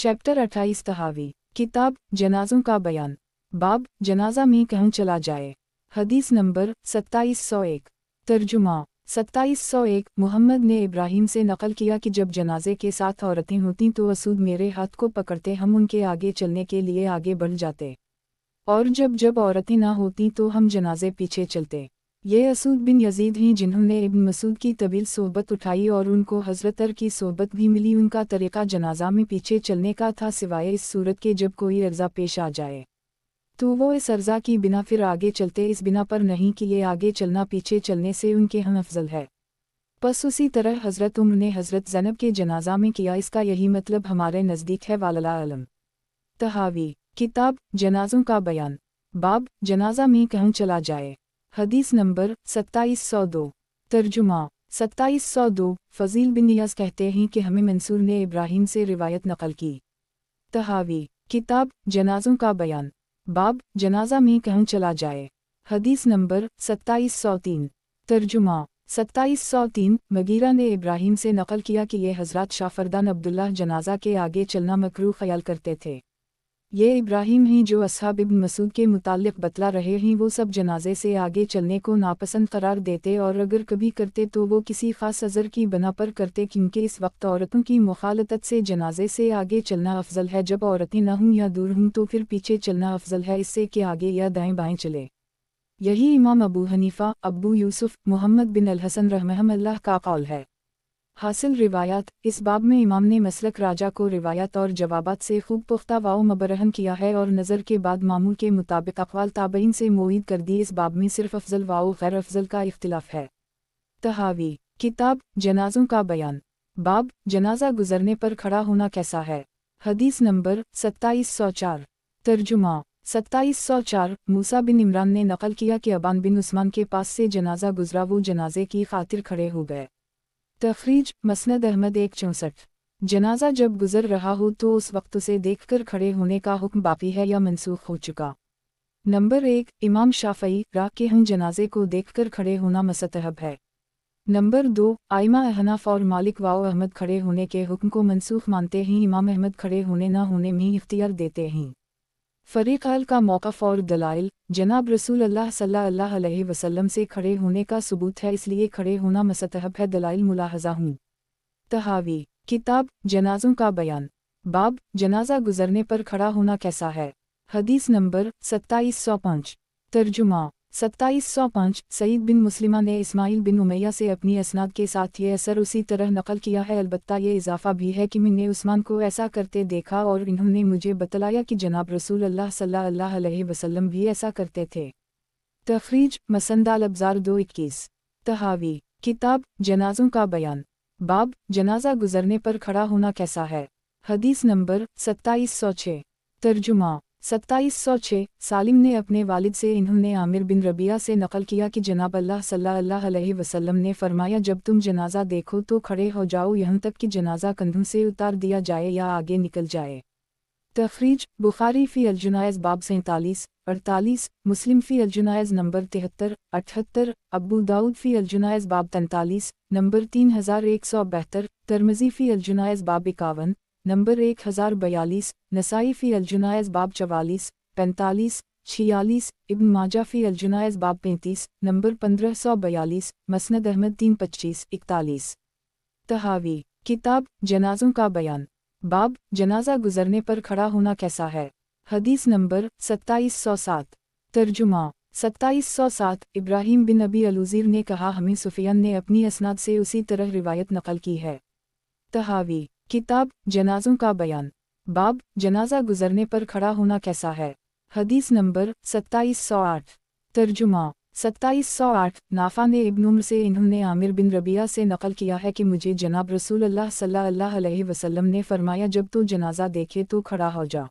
Chapter 28 तहावी किताब जनाजों का बयान। बाब जनाजा में कहूँ चला जाए। हदीस नंबर 2701। तर्जुमा 2701। मुहम्मद ने इब्राहीम से नकल किया कि जब जनाजे के साथ औरतें होतीं तो असूद मेरे हाथ को पकड़ते, हम उनके आगे चलने के लिए आगे बढ़ जाते, और जब जब औरतें ना होतीं तो हम जनाजे पीछे चलते। ये असूद बिन यजीद हैं जिन्होंने इब्न मसूद की तवील सोहबत उठाई और उनको हज़रत अर की सोहबत भी मिली। उनका तरीक़ा जनाजा में पीछे चलने का था, सिवाय इस सूरत के जब कोई अर्ज़ा पेश आ जाए तो वो इस अर्ज़ा की बिना फिर आगे चलते, इस बिना पर नहीं कि ये आगे चलना पीछे चलने से उनके हम अफजल है। बस उसी तरह हज़रत उम्र ने हज़रत ज़ैनब के जनाजा में किया, इसका यही मतलब हमारे नज़दीक है। वालला अलम। तहावी किताब जनाजों का बयान। बाब जनाजा में कहूँ चला जाए। हदीस नंबर 2702। तर्जुमा 2702। फ़ज़ील बिन नियाज़ कहते हैं कि हमें मंसूर ने इब्राहीम से रिवायत नकल की। तहावी किताब जनाजों का बयान। बाब जनाजा में कहूँ चला जाए। हदीस नंबर 2703। तर्जुमा 2703। मगीरा ने इब्राहीम से नकल किया कि ये हज़रत शाफरदान अब्दुल्लाह जनाजा के आगे चलना मकरूह ख्याल करते थे। ये इब्राहीम हैं जो अस्हाब इब्न मसूद के मुताल्लिक़ बतला रहे हैं। वो सब जनाजे से आगे चलने को नापसंद करार देते, और अगर कभी करते तो वो किसी ख़ास अज़र की बना पर करते, क्योंकि इस वक्त औरतों की मुखालतत से जनाजे से आगे चलना अफजल है। जब औरतें न हों या दूर हों तो फिर पीछे चलना अफजल है, इससे कि आगे या दाएं बाएं चले। यही इमाम अबू हनीफ़ा, अबू यूसुफ, मोहम्मद बिन अल हसन रहमहुल्लाह का कौल है। हासिल रिवायात। इस बाब में इमाम ने मसलक राजा को रिवायात और जवाबात से खूब पुख्ता व मबरहन किया है, और नज़र के बाद मामूल के मुताबिक अक़वाल ताबईन से मुईद कर दी। इस बाब में सिर्फ अफजल व गैर अफजल का इख्तिलाफ है। तहावी किताब जनाजों का बयान। बाब जनाजा गुजरने पर खड़ा होना कैसा है। हदीस नंबर 2704। तर्जुमा 2704। मूसा बिन इमरान ने नकल किया कि अबान बिन उस्मान के पास से जनाजा गुजरा, वो जनाजे की खातिर खड़े हो गए। तखरीज मसनद अहमद 164। जनाजा जब गुजर रहा हो तो उस वक्त उसे देखकर खड़े होने का हुक्म बाकी है या मनसूख हो चुका। नंबर 1 इमाम शाफ़ई रा के हम जनाजे को देखकर खड़े होना मुस्तहब है। नंबर 2 आइमा अहनाफ और मालिक व अहमद खड़े होने के हुक्म को मनसूख मानते हैं। इमाम अहमद खड़े होने न होने में इख्तियार देते हैं। फ़रीक़ अल का मौक़िफ़ और दलाइल। जनाब रसूल अल्लाह सल्लल्लाहु अलैहि वसल्लम से खड़े होने का सबूत है, इसलिए खड़े होना मुस्तहब है। दलाइल मुलाहज़ा हूँ। तहावी किताब जनाजों का बयान। बाब जनाजा गुजरने पर खड़ा होना कैसा है। हदीस नंबर 2705। तर्जुमा 2705। सईद बिन मुस्लिमा ने इस्माइल बिन उमैया से अपनी असनाद के साथ ये असर उसी तरह नकल किया है, अलबत्ता ये इजाफ़ा भी है कि मैंने उस्मान को ऐसा करते देखा और इन्होंने मुझे बतलाया कि जनाब रसूल अल्लाह सल्लल्लाहु अलैहि वसल्लम भी ऐसा करते थे। तखरीज मसनद अल अब्ज़ार 221। तहावी किताब जनाजों का बयान। बाब जनाजा गुजरने पर खड़ा होना कैसा है। हदीस नंबर 2706। तर्जुमा 2706। सालिम ने अपने वालिद से इन्होंने आमिर बिन रबिया से नकल किया कि जनाब अल्लाह सल्लल्लाहु अलैहि वसल्लम ने फरमाया, जब तुम जनाजा देखो तो खड़े हो जाओ यहाँ तक कि जनाजा कंधों से उतार दिया जाए या आगे निकल जाए। तखरीज बुखारी फ़ी अल-जुनायज़ बाब 47-48, मुस्लिम फ़ी अल-जुनायज़ नंबर 73-78, अबू दाऊद फ़ी अल-जुनायज़ बाब 43 नंबर 3172, तिर्मिज़ी फ़ी अल-जुनायज़ बाब 51 नंबर 1042, नसाई फ़ी अल-जुनायज़ बाब 44, 45, 46, इब्न माजा फ़ी अल-जुनायज़ बाब 35 नंबर 1542, मसनद अहमद 325-41। तहावी किताब जनाजों का बयान। बाब जनाजा गुजरने पर खड़ा होना कैसा है। हदीस नंबर 2707। तर्जुमा 2707। इब्राहीम बिन अबी अलूज़ीर ने कहा, हमें सुफियान ने अपनी असनाद से उसी तरह रिवायत नकल की है। तहावी किताब जनाजों का बयान। बाब जनाजा गुजरने पर खड़ा होना कैसा है। हदीस नंबर 2708। तर्जुमा 2708। नाफा ने इब्न उम्र से इन्होंने आमिर बिन रबिया से नकल किया है कि मुझे जनाब रसूल अल्लाह सल्लल्लाहु अलैहि वसल्लम ने फरमाया, जब तो जनाजा देखे तो खड़ा हो जा।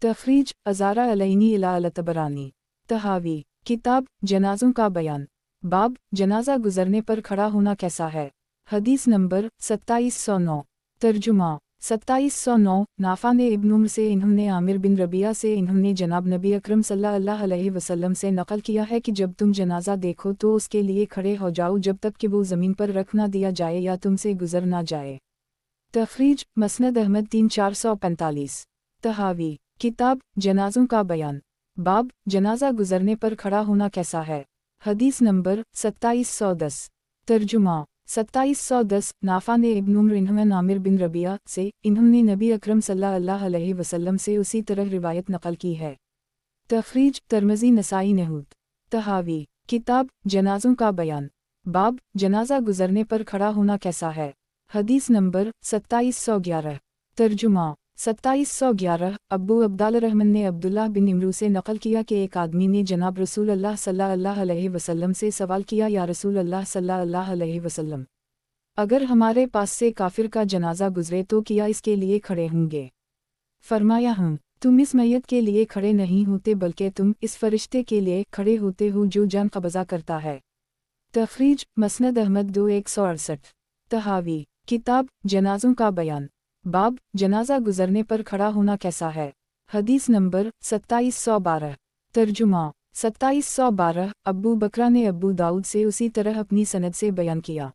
तखरीज अज़ारा अलैनी इला अल-तबरानी। तहावी किताब जनाजों का बयान। बाब जनाजा गुजरने पर खड़ा होना कैसा है। हदीस नंबर 2709। तर्जुमा 2709। नाफा ने इब्न उम्र से इन्होंने आमिर बिन रबिया से इन्होंने जनाब नबी अकरम सल्लल्लाहु अलैहि वसल्लम से नकल किया है कि जब तुम जनाजा देखो तो उसके लिए खड़े हो जाओ जब तक कि वो ज़मीन पर रख ना दिया जाए या तुमसे गुजर ना जाए। तखरीज मसनद अहमद 3445। तहावी किताब जनाज़ों का बयान। बाब जनाजा गुजरने पर खड़ा होना कैसा है। हदीस नंबर 2710। तर्जुमा 2710। नाफा ने इब्न उम्र इन्होंने आमिर बिन रबिया से इन्होंने नबी अकरम सल्लल्लाहु अलैहि वसल्लम से उसी तरह रिवायत नकल की है। तखरीज तिर्मिज़ी नसाई नहूद। तहावी किताब जनाज़ों का बयान। बाब जनाजा गुजरने पर खड़ा होना कैसा है। हदीस नंबर 2711। तर्जुमा 2711। अब्बू अब्दाल रहमान ने अब्दुल्लाह बिन इमरू से नकल किया कि एक आदमी ने जनाब रसूल अल्लाह सल्लल्लाहु अलैहि वसल्लम से सवाल किया, या रसूल अल्लाह सल्लल्लाहु अलैहि वसल्लम, अगर हमारे पास से काफिर का जनाजा गुजरे तो क्या इसके लिए खड़े होंगे। फरमाया हूँ, तुम इस मैयत के लिए खड़े नहीं होते बल्कि तुम इस फरिश्ते के लिए खड़े होते हो जो जान कब्ज़ा करता है। तखरीज मसनद अहमद 2168। तहावी किताब जनाज़ों का बयान। बाब जनाजा गुजरने पर खड़ा होना कैसा है। हदीस नंबर 2712। तर्जुमा 2712। अब्बू बकरा ने अब्बू दाऊद से उसी तरह अपनी सनद से बयान किया।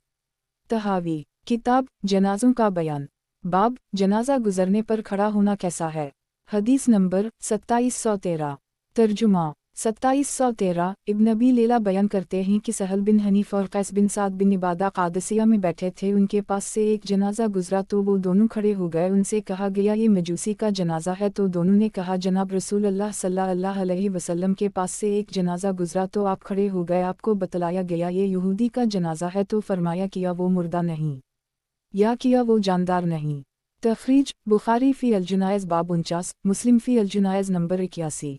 तहावी किताब जनाज़ों का बयान। बाब जनाजा गुजरने पर खड़ा होना कैसा है। हदीस नंबर 2713। तर्जुमा 2713। इब्न अबी लैला बयान करते हैं कि सहल बिन हनीफ और कैस बिन साद बिन इबादा कादसिया में बैठे थे, उनके पास से एक जनाजा गुजरा तो वो दोनों खड़े हो गए। उनसे कहा गया ये मजूसी का जनाजा है, तो दोनों ने कहा जनाब रसूल अल्लाह सल्लल्लाहु अलैहि वसल्लम के पास से एक जनाजा गुजरा तो आप खड़े हो गए। आपको बतलाया गया ये यहूदी का जनाजा है, तो फरमाया किया वो मुर्दा नहीं या किया वो जानदार नहीं। तखरीज बुखारी फ़ी अल-जुनाइज़ बाब 49, मुस्लिम फ़ी अल-जुनाइज़ नंबर 81।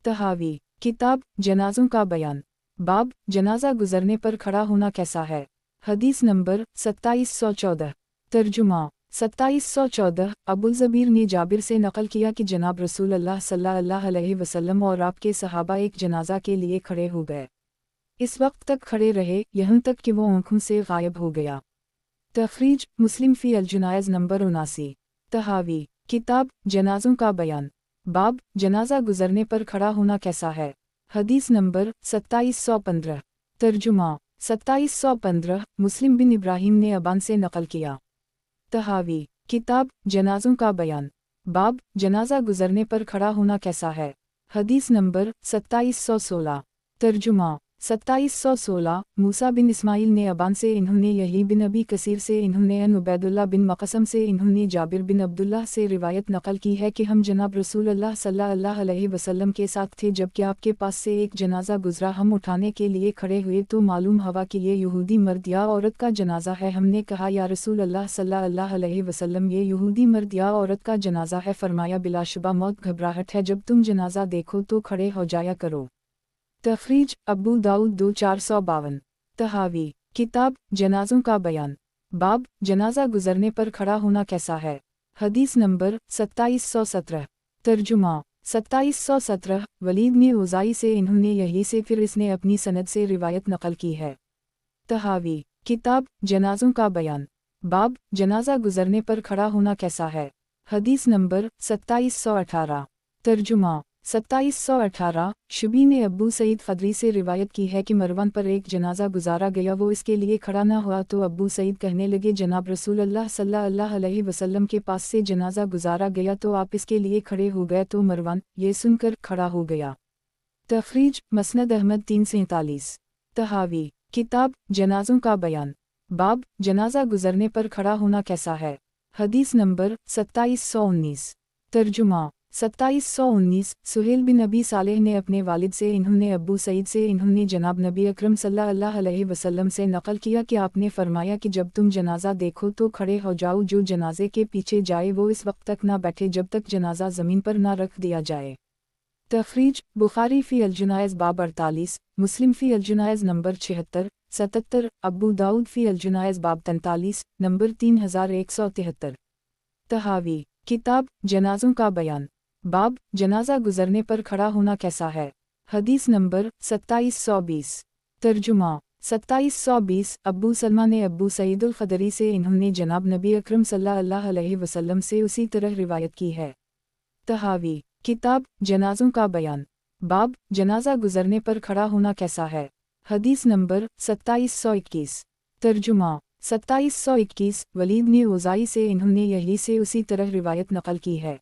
तहावी किताब जनाज़ों का बयान। बाब जनाजा गुजरने पर खड़ा होना कैसा है। हदीस नंबर 2714। तर्जुमा 2714। अबुल ज़बीर ने जाबिर से नकल किया कि जनाब रसूल अल्लाह सल्लल्लाहु अलैहि वसल्लम और आपके सहाबा एक जनाजा के लिए खड़े हो गए। इस वक्त तक खड़े रहे यहाँ तक कि वो आँखों से गायब हो गया। तखरीज मुस्लिम फ़ी अल-जुनाइज़ नंबर 79। तहावी किताब जनाज़ों का बयान। बाब जनाजा गुजरने पर खड़ा होना कैसा है। हदीस नंबर 2715। तर्जुमा 2715। मुस्लिम बिन इब्राहीम ने अबान से नकल किया। तहावी किताब जनाज़ों का बयान। बाब जनाजा गुजरने पर खड़ा होना कैसा है। हदीस नंबर 2716। तर्जुमा 2716। मूसा बिन इस्माइल ने अबान से इन्होंने यही बिन अबी कसीर से इन्होंने अन उबैदुल्लाह बिन मक़सम से इन्होंने जाबिर बिन अब्दुल्लाह से रिवायत नकल की है कि हम जनाब रसूल अल्लाह सल्लल्लाहु अलैहि वसल्लम के साथ थे, जबकि आपके पास से एक जनाजा गुजरा। हम उठाने के लिए खड़े हुए तो मालूम हुआ कि ये यहूदी मर्द या औरत का जनाजा है। हमने कहा या रसूल अल्लाह सल्लल्लाहु अलैहि वसल्लम, ये यहूदी मर्द या औरत का जनाजा है। फरमाया बिलाशुबा मौत घबराहट है, जब तुम जनाजा देखो तो खड़े हो जाया करो। तखरीज अब्बू दाऊद 2452। तहावी किताब जनाज़ों का बयान। बाब जनाजा गुजरने पर खड़ा होना कैसा है। हदीस नंबर 2717। तर्जुमा 2717। वलीद ने उज़ाई से इन्होंने यही से फिर इसने अपनी सनद से रिवायत नकल की है। तहावी किताब जनाज़ों का बयान। बाब जनाजा गुजरने पर खड़ा होना कैसा है। हदीस नंबर 2718। तर्जुमा 2718। शुबी ने अब्बू सईद ख़दरी से रिवायत की है कि मरवान पर एक जनाजा गुजारा गया, वो इसके लिए खड़ा न हुआ तो अब्बू सईद कहने लगे जनाब रसूल अल्लाह सल्लल्लाहु अलैहि वसल्लम के पास से जनाजा गुजारा गया तो आप इसके लिए खड़े हो गए, तो मरवान ये सुनकर खड़ा हो गया। तखरीज मसनद अहमद 347। तहावी किताब जनाज़ों का बयान। बाब जनाजा गुजरने पर खड़ा होना कैसा है। हदीस नंबर 2719। तर्जुमा 2719। सुहेल बिन अबी सालेह ने अपने वालिद से इन्होंने अब्बू सईद से इन्होंने जनाब नबी अकरम सल्लल्लाहु अलैहि वसल्लम से नकल किया कि आपने फरमाया कि जब तुम जनाजा देखो तो खड़े हो जाओ, जो जनाजे के पीछे जाए वो इस वक्त तक ना बैठे जब तक जनाजा ज़मीन पर ना रख दिया जाए। तखरीज बुखारी फ़ी अल-जुनाइज़ बाब 48, मुस्लिम फ़ी अल-जुनाइज़ नंबर 76, 77, अब्बू दाऊद फ़ी अल-जुनाइज़ बाब 43, नंबर 3173। तहावी किताब जनाज़ों का बयान। बाब जनाजा गुजरने पर खड़ा होना कैसा है। हदीस नंबर 2720। तर्जुमा 2720। अब्बू सलमा ने अब्बू सईदुल ख़दरी से इन्होंने जनाब नबी अकरम सल्लल्लाहु अलैहि वसल्लम से उसी तरह रिवायत की है। तहावी किताब जनाज़ों का बयान। बाब जनाजा गुजरने पर खड़ा होना कैसा है। हदीस नंबर 2721। तर्जुमा 2721 वलीद ने ओज़ाई से इन्होंने यही से उसी तरह रिवायत नकल की है।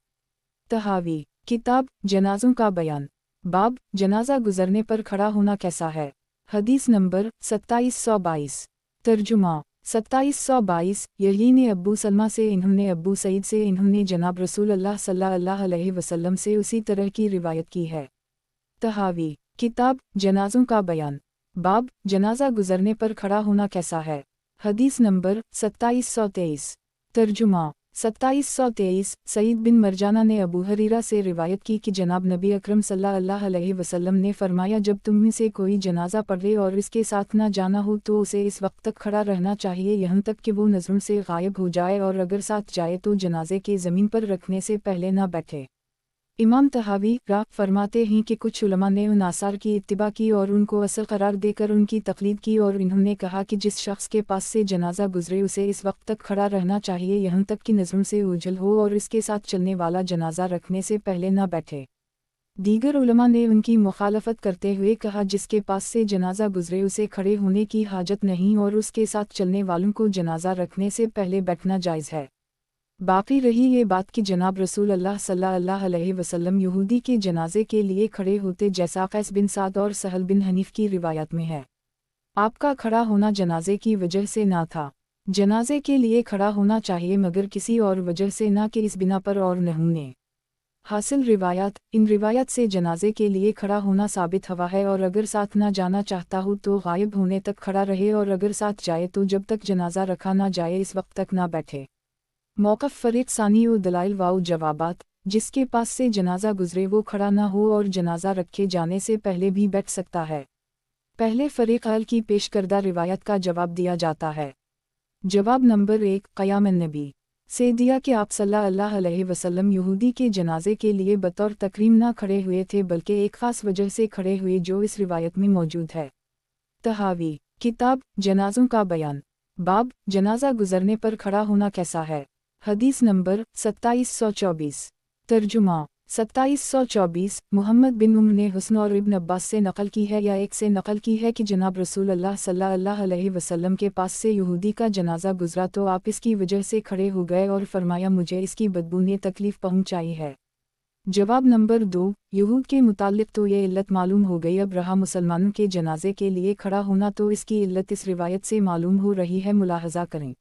तहावी किताब जनाज़ों का बयान बाब जनाजा गुजरने पर खड़ा होना कैसा है। हदीस नंबर 2722 तर्जुमा 2722 यही ने अब्बू सलमा से इन्होंने अब्बू सईद से इन्होंने जनाब रसूल अल्लाह सल्लल्लाहु अलैहि वसल्लम से उसी तरह की रिवायत की है। तहावी किताब जनाज़ों का बयान बाब जनाजा गुजरने पर खड़ा होना कैसा है। हदीस नंबर 2723 तर्जुमा 2723 सईद बिन मरजाना ने अबू हरीरा से रिवायत की कि जनाब नबी अकरम सल्लल्लाहु अलैहि वसल्लम ने फरमाया जब तुम में से कोई जनाजा पढ़े और इसके साथ ना जाना हो तो उसे इस वक्त तक खड़ा रहना चाहिए यहाँ तक कि वो नज़रों से गायब हो जाए और अगर साथ जाए तो जनाजे के ज़मीन पर रखने से पहले ना बैठे। इमाम तहावी रा फरमाते हैं कि कुछ उलमा ने उन आसार की इत्तिबा की और उनको असल करार देकर उनकी तकलीद की और इन्होंने कहा कि जिस शख्स के पास से जनाजा गुजरे उसे इस वक्त तक खड़ा रहना चाहिए यहाँ तक कि नज़रों से ओझल हो और इसके साथ चलने वाला जनाजा रखने से पहले न बैठे। दीगर उलमा ने उनकी मुखालफत करते हुए कहा जिसके पास से जनाजा गुजरे उसे खड़े होने की हाजत नहीं और उसके साथ चलने वालों को जनाजा रखने से पहले बैठना जायज़ है। बाकी रही ये बात कि जनाब रसूल अल्लाह सल्लल्लाहु अलैहि वसल्लम यहूदी के जनाजे के लिए खड़े होते जैसा कैस बिन साद और सहल बिन हनीफ की रिवायत में है। आपका खड़ा होना जनाजे की वजह से ना था। जनाजे के लिए खड़ा होना चाहिए मगर किसी और वजह से ना कि इस बिना पर और नहूने हासिल रिवायत इन रिवायत से जनाजे के लिए खड़ा होना साबित हुआ है और अगर साथ ना जाना चाहता हो तो गायब होने तक खड़ा रहे और अगर साथ जाए तो जब तक जनाजा रखा ना जाए इस वक्त तक ना बैठे। मौक़िफ़ फ़रीक़ सानी व दलाइल वाउ जवाबात जिसके पास से जनाजा गुजरे वो खड़ा ना हो और जनाजा रखे जाने से पहले भी बैठ सकता है। पहले फ़रीक़ अल की पेश करदा रिवायत का जवाब दिया जाता है। जवाब नंबर 1 क़याम नबी से दिया कि आप सल्लल्लाहु अलैहि वसल्लम यहूदी के जनाजे के लिए बतौर तकरीम ना खड़े हुए थे बल्कि एक ख़ास वजह से खड़े हुए जो इस रिवायत में मौजूद है। तहावी किताब जनाज़ों का बयान बाब जनाजा गुजरने पर खड़ा होना कैसा है। हदीस नंबर 2724 तर्जुमा 2724 मुहम्मद बिन उम्र ने हुस्न और इब्न अब्बास से नकल की है या एक से नकल की है कि जनाब रसूल अल्लाह सल्लल्लाहु अलैहि वसल्लम के पास से यहूदी का जनाजा गुजरा तो आप इसकी वजह से खड़े हो गए और फरमाया मुझे इसकी बदबू ने तकलीफ़ पहुंचाई है। जवाब नंबर 2 यहूद के मुतालिक तो ये इल्लत मालूम हो गई। अब रहा मुसलमानों के जनाजे के लिए खड़ा होना तो इसकी इल्लत इस रिवायत से मालूम हो रही है। मुलाहजा करें।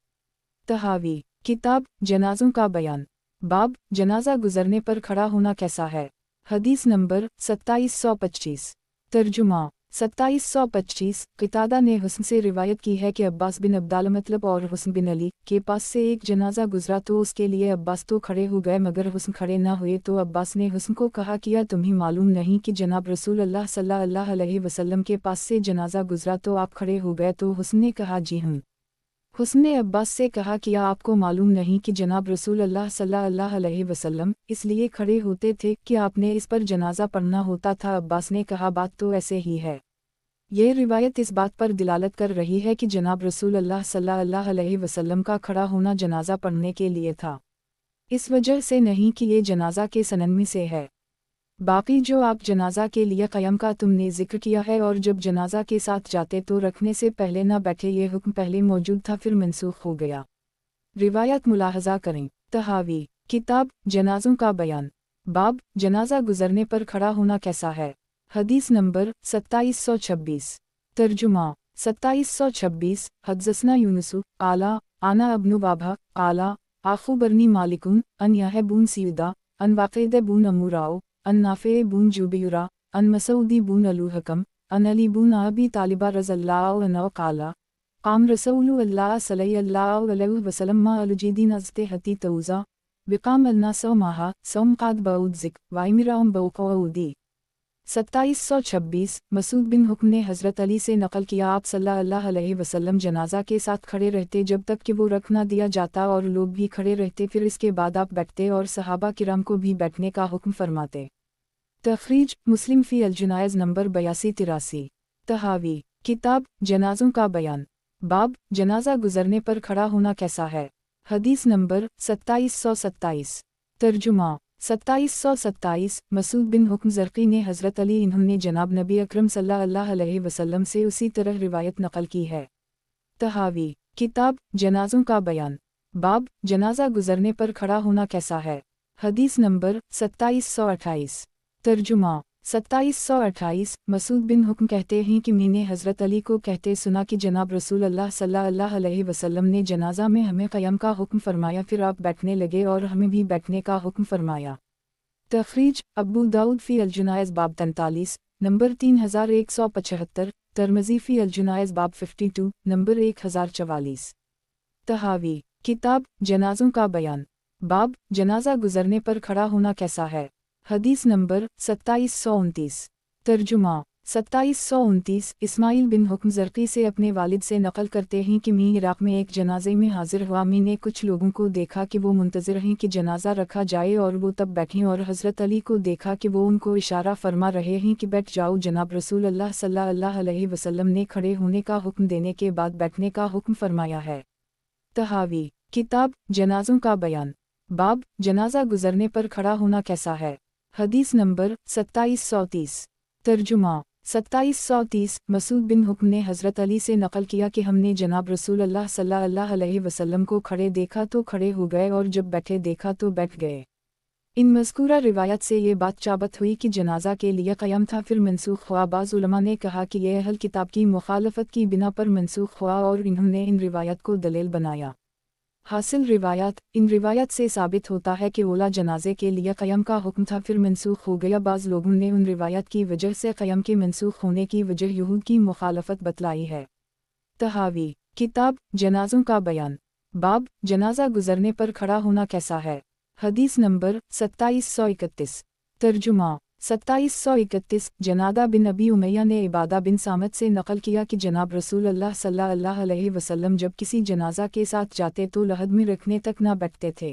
तहावी किताब जनाज़ों का बयान बाब जनाजा गुजरने पर खड़ा होना कैसा है। हदीस नंबर 2725 तर्जुमा 2725 क़तादा ने हुस्न से रिवायत की है कि अब्बास बिन अब्दाल मतलब और हुस्न बिन अली के पास से एक जनाजा गुजरा तो उसके लिए अब्बास तो खड़े हो गए मगर हुस्न खड़े ना हुए तो अब्बास ने हुस्न को कहा किया तुम्हें मालूम नहीं कि जनाब रसूल अल्लाह सल्लल्लाहु अलैहि वसल्लम के पास से जनाजा गुजरा तो आप खड़े हो गए तो हुस्न ने कहा जी हूँ। हुस्न ने अब्बास से कहा क्या आपको मालूम नहीं कि जनाब रसूल अल्लाह सल्लल्लाहु अलैहि वसल्लम इसलिए खड़े होते थे कि आपने इस पर जनाजा पढ़ना होता था। अब्बास ने कहा बात तो ऐसे ही है। ये रिवायत इस बात पर दिलालत कर रही है कि जनाब रसूल अल्लाह सल्लल्लाहु अलैहि वसल्लम का खड़ा होना जनाजा पढ़ने के लिए था, इस वजह से नहीं कि ये जनाजा के सनन में से है। बाकी जो आप जनाजा के लिए क़याम का तुमने ज़िक्र किया है और जब जनाजा के साथ जाते तो रखने से पहले ना बैठे ये हुक्म पहले मौजूद था फिर मनसूख हो गया। रिवायत मुलाहजा करें। तहावी किताब जनाज़ों का बयान बाब जनाजा गुजरने पर खड़ा होना कैसा है। हदीस नंबर 2726 तर्जुमा 2726 हदसना यूनुसु आला आना अब्नु बाबा आला आखुबरनी मालिकुन अन यहबून सीदा अन वाक़िद बून अमूराओ अन नाफ़े बून जुबैरा अन मसूदी बून अलूहकम अन अली बून अबी तालिबा रज़ल्लाहु अन्हु क़ाला क़ाम रसूलुल्लाह सल्लल्लाहु अलैहि वसल्लम मा अलजीदीन अज़ते हती तऊज़ा बिक़ाम अलनासो माहा सौम क़ाद बऊद ज़िक वाइमिराम बऊक़ऊदी। 2726 मसूद बिन हुक्म ने हज़रत अली से नकल किया आप सल्लल्लाहु अलैहि वसल्लम जनाजा के साथ खड़े रहते जब तक कि वो रख ना दिया जाता और लोग भी खड़े रहते फिर इसके बाद आप बैठते और सहाबा किराम को भी बैठने का हुक्म फरमाते। तख़रीज मुस्लिम फ़ी अल-जुनाइज़ नंबर 8283 तहावी किताब जनाज़ों का बयान बाब जनाजा गुजरने पर खड़ा होना कैसा है। हदीस नंबर 2727 तर्जुमा 2727 मसूद बिन हुक्म ज़रक़ी ने हज़रत अली इन्होंने जनाब नबी अकरम सल्लल्लाहु अलैहि वसल्लम से उसी तरह रिवायत नकल की है। तहावी किताब जनाजों का बयान। बाब जनाजा गुजरने पर खड़ा होना कैसा है। हदीस नंबर 2728। तर्जुमा 2728। मसूद बिन हुक्म कहते हैं कि मैंने हज़रत अली को कहते सुना कि जनाब रसूल अल्लाह सल्लल्लाहु अलैहि वसल्लम ने जनाजा में हमें क़याम का हुक्म फरमाया, फिर आप बैठने लगे और हमें भी बैठने का हुक्म फरमाया। तखरीज अबू दाऊद फ़ी अल-जुनाइज़ बाब 43 नंबर 3175, तिर्मिज़ी फ़ी अल-जुनाइज़ बाब 52 नंबर 1044। तहावी किताब जनाज़ों का बयान। बाब जनाजा गुजरने पर खड़ा होना कैसा है। हदीस नंबर 2729। तर्जुमा 2729। इस्माइल बिन हुक्म ज़रक़ी से अपने वालिद से नक़ल करते हैं कि मैं इराक़ में एक जनाजे में हाजिर हुआ। मैंने कुछ लोगों को देखा कि वो मुंतज़िर हैं कि जनाजा रखा जाए और वो तब बैठे, और हज़रत अली को देखा कि वो उनको इशारा फरमा रहे हैं कि बैठ जाओ। जनाब रसूल अल्लाह सल्लल्लाहु अलैहि वसल्लम ने खड़े होने का हुक्म देने के बाद बैठने का हुक्म फरमाया है। तहावी किताब जनाज़ों का बयान। बाब जनाजा गुजरने पर खड़ा होना कैसा है। हदीस नंबर 2730। तर्जुमा 2730। मसूद बिन हुक्म ने हज़रत अली से नक़ल किया कि हमने जनाब रसूल अल्लाह सल्लल्लाहु अलैहि वसल्लम को खड़े देखा तो खड़े हो गए और जब बैठे देखा तो बैठ गए। इन मज़कूरा रिवायत से ये बात चाबत हुई कि जनाजा के लिए क़याम था, फिर मनसूख हुआ। बाज़ उलमा ने कहा कि यह अहल किताब की मुखालफत की बिना पर मनसूख हुआ और इन्होंने इन रिवायत को दलील बनाया। हासिल रिवायत इन रिवायत से साबित होता है कि ओला जनाजे के लिए क़याम का हुक्म था, फिर मनसूख हो गया। बाज़ लोगों ने उन रिवायत की वजह से क़याम के मनसूख होने की वजह यहूद की मुखालफत बतलाई है। तहावी किताब जनाज़ों का बयान। बाब जनाजा गुजरने पर खड़ा होना कैसा है। हदीस नंबर 2731। तर्जुमा 2731। जनादा बिन अबी उमैया ने इबादा बिन सामत से नक़ल किया कि जनाब रसूल अल्लाह सल्लल्लाहु अलैहि वसल्लम जब किसी जनाजा के साथ जाते तो लहद में रखने तक ना बैठते थे।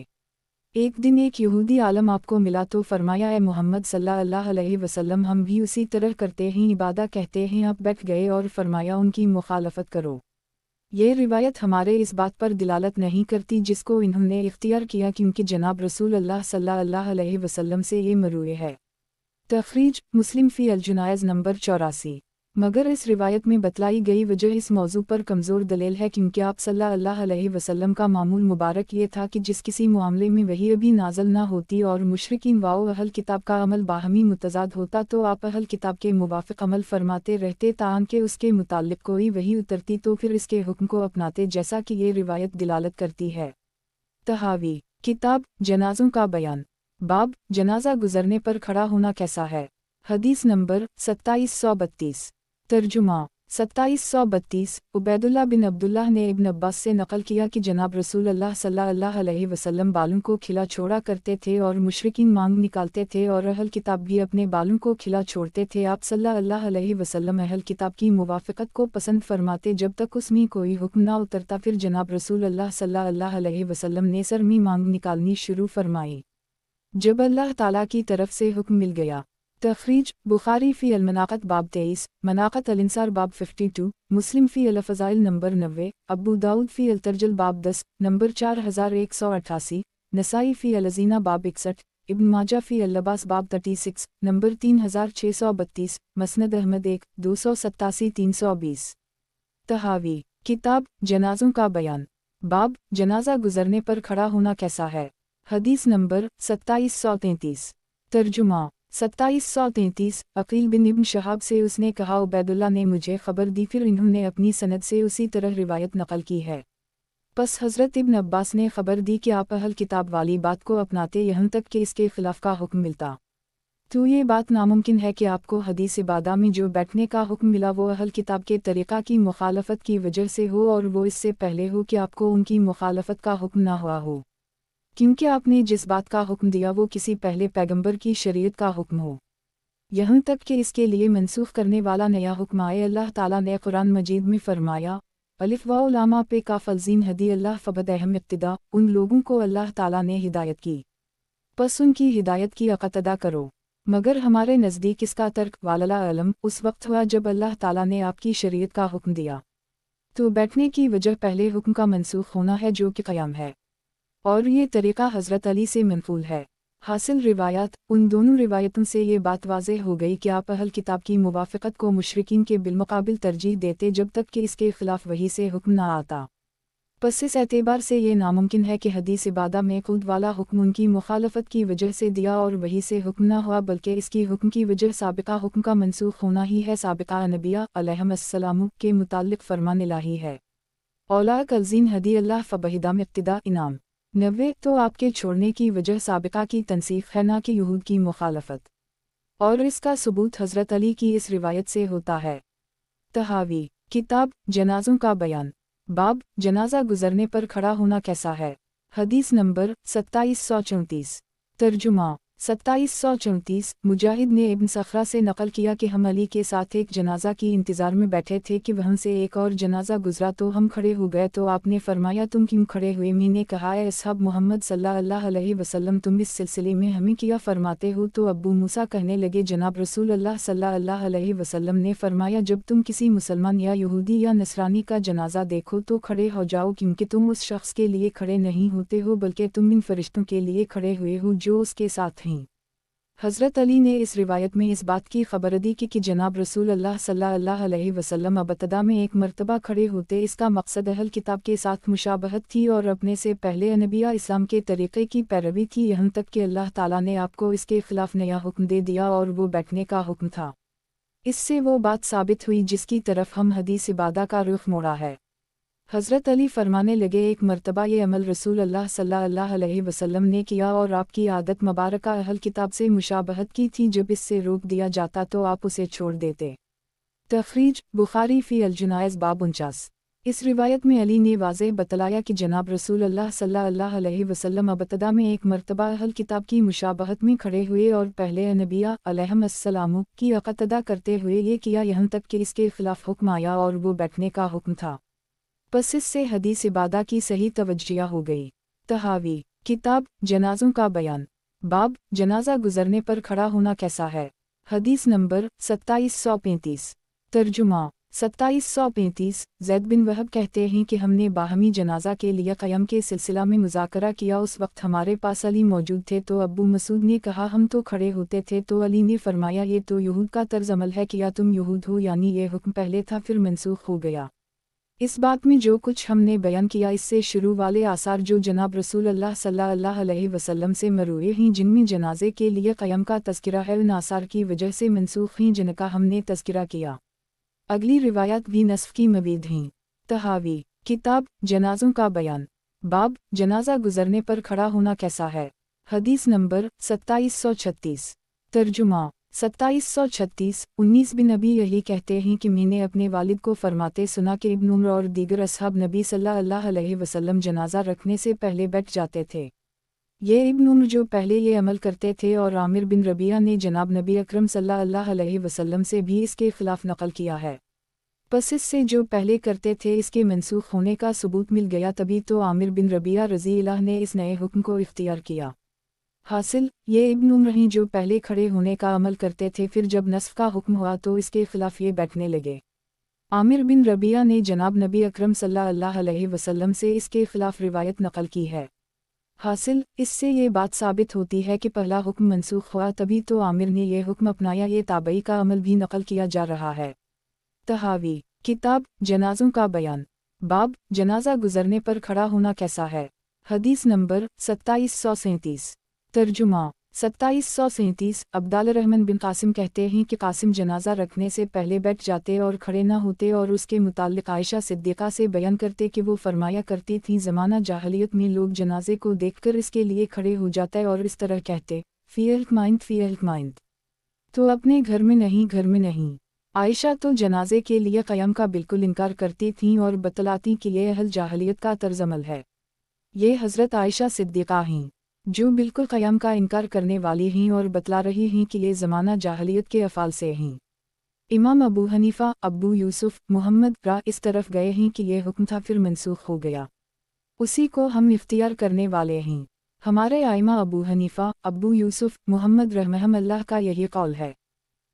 एक दिन एक यहूदी आलम आपको मिला तो फरमाया, ए मोहम्मद सल्लल्लाहु अलैहि वसल्लम हम भी उसी तरह करते हैं, इबादा कहते हैं। आप बैठ गए और फरमाया उनकी मुखालफत करो। ये रिवायत हमारे इस बात पर दिलालत नहीं करती जिसको इन्होंने इख्तियार किया, क्योंकि जनाब रसूल अल्लाह सल्लल्लाहु अलैहि वसल्लम से ये मरूए है। तखरीज मुस्लिम फ़ी अल-जुनाइज़ नंबर 84। मगर इस रिवायत में बतलाई गई वजह इस मौजू पर कमज़ोर दलील है, क्योंकि आप सल्लल्लाहु अलैहि वसल्लम का मामूल मुबारक ये था कि जिस किसी मामले में वही अभी नाज़िल ना होती और मुशरिकीन वाओ अहल किताब का अमल बाहमी मुतज़ाद होता तो आप अहल किताब के मुवाफ़िक़ अमल फरमाते रहते, ताकि उसके मुताल्लिक़ कोई वही उतरती तो फिर इसके हुक्म को अपनाते, जैसा कि ये रिवायत दिलालत करती है। तहावी किताब जनाज़ों का बयान। बाब जनाजा गुजरने पर खड़ा होना कैसा है। हदीस नंबर 2732। तर्जुमा 2732। उबैदुल्लाह बिन अब्दुल्लाह ने इब्न अब्बास से नक़ल किया कि जनाब रसूल अल्लाह सल्लल्लाहु अलैहि वसल्लम बालों को खिला छोड़ा करते थे और मुशरिकीन मांग निकालते थे, और अहल किताब भी अपने बालों को खिला छोड़ते थे। आप सल्लल्लाहु अलैहि वसल्लम अहल किताब की मुवाफ़क़त को पसंद फरमाते जब तक उसमें कोई हुक्म ना उतरता। फिर जनाब रसूल अल्लाह सल्लल्लाहु अलैहि वसल्लम ने सर में मांग निकालनी शुरू फरमाई जब अल्लाह ताला की तरफ से हुक्म मिल गया। तखरीज बुखारी फ़ी अल-मनाक़त बाब 23, मनाक़त अल-इंसार बाब 52, मुस्लिम फ़ी अल-फ़ज़ाइल नंबर 90, अबू दाऊद फ़ी अल-तर्जुल बाब 10 नंबर 4188, नसाई फ़ी अल-अज़ीना बाब 61, इब्न माजा फ़ी अल-लबास बाब 36 नंबर 3632, मस्नद अहमद 1 287 320। तहावी किताब जनाज़ों का बयान। बाब जनाजा गुजरने पर खड़ा होना कैसा है। हदीस नंबर 2733। तर्जुमा 2733। अकील बिन इब्न शहाब से उसने कहा, उबैदुल्लाह ने मुझे ख़बर दी, फिर इन्होंने अपनी सनद से उसी तरह रिवायत नक़ल की है। बस हज़रत इब्न अब्बास ने ख़बर दी कि आप अहल किताब वाली बात को अपनाते यहाँ तक कि इसके ख़िलाफ़ का हुक्म मिलता, तो ये बात नामुमकिन है कि आपको हदीस इबादा में जो बैठने का हुक्म मिला वो अहल किताब के तरीक़ा की मुखालफत की वजह से हो, और वो इससे पहले हो कि आपको उनकी मुखालफत का हुक्म ना हुआ हो, क्योंकि आपने जिस बात का हुक्म दिया वो किसी पहले पैगंबर की शरीयत का हुक्म हो, यहाँ तक कि इसके लिए मनसूख करने वाला नया हुक्म आए। अल्लाह ताला ने कुरान मजीद में फरमाया, अलिफ व उलामा पे का फलजीन हदी अल्लाह फ़बद अहम इक्तिदा, उन लोगों को अल्लाह ताला ने हिदायत की, बस उनकी हिदायत की अक़तदा करो। मगर हमारे नज़दीक इसका तर्क वालला अलम उस वक्त हुआ जब अल्लाह ताला ने आपकी शरीयत का हुक्म दिया, तो बैठने की वजह पहले हुक्म का मनसूख होना है जो कि क़याम है, और ये तरीक़ा हज़रत अली से मनक़ूल है। हासिल रिवायत उन दोनों रिवायतों से ये बात वाज़ेह हो गई कि आप अहल किताब की मुवाफ़क़त को मुशरिकीन के बिलमुक़ाबिल तरजीह देते जब तक कि इसके ख़िलाफ़ वही से हुक्म ना आता। پس اس اعتبار سے یہ ناممکن ہے کہ حدیث عبادہ میں خود والا حکم ان کی مخالفت کی وجہ سے دیا اور وہی سے حکم نہ ہوا، بلکہ اس کی حکم کی وجہ سابقہ حکم کا منسوخ ہونا ہی ہے۔ سابقہ انبیاء علیہم السلام کے متعلق فرمان الہی ہے، اولاک الذین ہدی اللہ فبہداہم اقتدا انعام 90۔ تو آپ کے چھوڑنے کی وجہ سابقہ کی تنسیخ ہے، نہ کہ یہود کی مخالفت، اور اس کا ثبوت حضرت علی کی اس روایت سے ہوتا ہے۔ تحاوی کتاب جنازوں کا بیان، باب جنازہ گزرنے پر کھڑا ہونا کیسا ہے۔ حدیث نمبر 2734۔ ترجمہ 2734۔ مجاہد نے ابن صخرہ سے نقل کیا کہ ہم علی کے ساتھ ایک جنازہ کی انتظار میں بیٹھے تھے کہ وہاں سے ایک اور جنازہ گزرا تو ہم کھڑے ہو گئے، تو آپ نے فرمایا تم کیوں کھڑے ہوئے؟ میں نے کہا اے اصحاب محمد صلی اللہ علیہ وسلم، تم اس سلسلے میں ہمیں کیا فرماتے ہو؟ تو ابو موسیٰ کہنے لگے جناب رسول اللہ صلی اللہ علیہ وسلم نے فرمایا جب تم کسی مسلمان یا یہودی یا نصرانی کا جنازہ دیکھو تو کھڑے ہو جاؤ، کیونکہ تم اس شخص کے لیے کھڑے نہیں ہوتے ہو بلکہ تم ان فرشتوں کے لیے کھڑے ہوئے ہو جو اس کے ساتھ ہیں۔ حضرت علی نے اس روایت میں اس بات کی خبر دی کہ جناب رسول اللہ صلی اللہ علیہ وسلم ابتدا میں ایک مرتبہ کھڑے ہوتے، اس کا مقصد اہل کتاب کے ساتھ مشابہت تھی اور اپنے سے پہلے انبیاء اسلام کے طریقے کی پیروی تھی، یہاں تک کہ اللہ تعالیٰ نے آپ کو اس کے خلاف نیا حکم دے دیا اور وہ بیٹھنے کا حکم تھا۔ اس سے وہ بات ثابت ہوئی جس کی طرف ہم حدیث عبادہ کا رخ موڑا ہے۔ حضرت علی فرمانے لگے ایک مرتبہ یہ عمل رسول اللہ صلی اللہ علیہ وسلم نے کیا اور آپ کی عادت مبارکہ اہل کتاب سے مشابہت کی تھی، جب اس سے روک دیا جاتا تو آپ اسے چھوڑ دیتے۔ تخریج بخاری فی الجنائز باب 49۔ اس روایت میں علی نے واضح بتلایا کہ جناب رسول اللہ صلی اللہ علیہ وسلم ابتدا میں ایک مرتبہ اہل کتاب کی مشابہت میں کھڑے ہوئے اور پہلے انبیاء علیہم السلام کی اقتدا کرتے ہوئے یہ کیا، یہاں تک کہ اس کے خلاف حکم آیا اور وہ بیٹھنے کا حکم تھا۔ پس اس سے حدیث عبادہ کی صحیح توجہ ہو گئی۔ تحاوی کتاب جنازوں کا بیان، باب جنازہ گزرنے پر کھڑا ہونا کیسا ہے۔ حدیث نمبر 2735۔ ترجمہ 2735۔ زید بن وہب کہتے ہیں کہ ہم نے باہمی جنازہ کے لیے قیام کے سلسلہ میں مذاکرہ کیا، اس وقت ہمارے پاس علی موجود تھے، تو ابو مسعود نے کہا ہم تو کھڑے ہوتے تھے، تو علی نے فرمایا یہ تو یہود کا طرز عمل ہے، کیا تم یہود ہو؟ یعنی یہ حکم پہلے تھا پھر منسوخ ہو گیا۔ اس بات میں جو کچھ ہم نے بیان کیا اس سے شروع والے آثار جو جناب رسول اللہ صلی اللہ علیہ وسلم سے مروی ہیں، جن میں جنازے کے لیے قیام کا تذکرہ ہے، ان آثار کی وجہ سے منسوخ ہیں جن کا ہم نے تذکرہ کیا۔ اگلی روایات بھی نسخ کی مبید ہیں۔ تحاوی کتاب جنازوں کا بیان، باب جنازہ گزرنے پر کھڑا ہونا کیسا ہے۔ حدیث نمبر 2736۔ ترجمہ 2736۔ 19 بن نبی یہی کہتے ہیں کہ میں نے اپنے والد کو فرماتے سنا کہ ابن عمر اور دیگر اصحاب نبی صلی اللہ علیہ وسلم جنازہ رکھنے سے پہلے بیٹھ جاتے تھے۔ یہ ابن عمر جو پہلے یہ عمل کرتے تھے، اور عامر بن ربیعہ نے جناب نبی اکرم صلی اللہ علیہ وسلم سے بھی اس کے خلاف نقل کیا ہے۔ پس اس سے جو پہلے کرتے تھے اس کے منسوخ ہونے کا ثبوت مل گیا، تبھی تو عامر بن ربیعہ رضی اللہ نے اس نئے حکم کو اختیار کیا۔ حاصل یہ ابن عمر ہیں جو پہلے کھڑے ہونے کا عمل کرتے تھے، پھر جب نسخ کا حکم ہوا تو اس کے خلاف یہ بیٹھنے لگے۔ عامر بن ربیعہ نے جناب نبی اکرم صلی اللہ علیہ وسلم سے اس کے خلاف روایت نقل کی ہے۔ حاصل اس سے یہ بات ثابت ہوتی ہے کہ پہلا حکم منسوخ ہوا، تبھی تو عامر نے یہ حکم اپنایا، یہ تابعی کا عمل بھی نقل کیا جا رہا ہے۔ تحاوی کتاب جنازوں کا بیان، باب جنازہ گزرنے پر کھڑا ہونا کیسا ہے۔ حدیث نمبر 2737۔ ترجمہ 2737۔ عبداللہ الرحمن بن قاسم کہتے ہیں کہ قاسم جنازہ رکھنے سے پہلے بیٹھ جاتے اور کھڑے نہ ہوتے، اور اس کے متعلق عائشہ صدیقہ سے بیان کرتے کہ وہ فرمایا کرتی تھیں زمانہ جاہلیت میں لوگ جنازے کو دیکھ کر اس کے لیے کھڑے ہو جاتے اور اس طرح کہتے فی الحکمائند فی الحکمائند، تو اپنے گھر میں نہیں گھر میں نہیں۔ عائشہ تو جنازے کے لیے قیام کا بالکل انکار کرتی تھیں اور بتلاتی کہ یہ اہل جاہلیت کا طرز عمل ہے۔ یہ حضرت عائشہ صدیقہ ہیں جو بالکل قیام کا انکار کرنے والی ہیں اور بتلا رہی ہیں کہ یہ زمانہ جاہلیت کے افعال سے ہیں۔ امام ابو حنیفہ، ابو یوسف، محمد را اس طرف گئے ہیں کہ یہ حکم تھا پھر منسوخ ہو گیا، اسی کو ہم اختیار کرنے والے ہیں۔ ہمارے ائمہ ابو حنیفہ، ابو یوسف، محمد رحمہم اللہ کا یہی قول ہے۔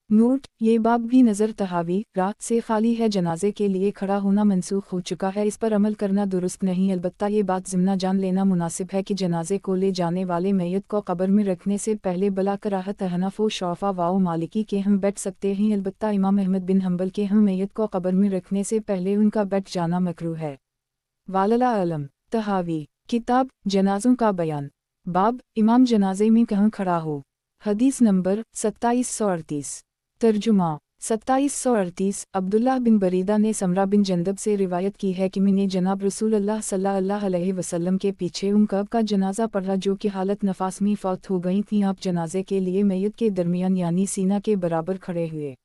نوٹ: یہ باب بھی نظر تحاوی رات سے خالی ہے، جنازے کے لیے کھڑا ہونا منسوخ ہو چکا ہے، اس پر عمل کرنا درست نہیں، البتہ یہ بات ضمن جان لینا مناسب ہے کہ جنازے کو لے جانے والے میت کو قبر میں رکھنے سے پہلے بلا کراہت احناف و شعفاء و مالکی کے ہم بیٹھ سکتے ہیں، البتہ امام احمد بن حنبل کے ہم میت کو قبر میں رکھنے سے پہلے ان کا بیٹھ جانا مکروہ ہے۔ वालला अलम। तहावी किताब जनाजों का बयान। बाब इमाम जनाजे में कहाँ खड़ा हो। हदीस नंबर 2738। तर्जुमा 2738 अब्दुल्लाह बिन बरीदा ने समरा बिन जंदब से रिवायत की है कि मैंने जनाब रसूल अल्लाह सल्लल्लाहु अलैहि वसल्लम के पीछे उन कब का जनाजा पढ़ा जो कि हालत नफास में फौत हो गई थी। आप जनाजे के लिए मैयत के दरमियान यानी सीना के बराबर खड़े हुए।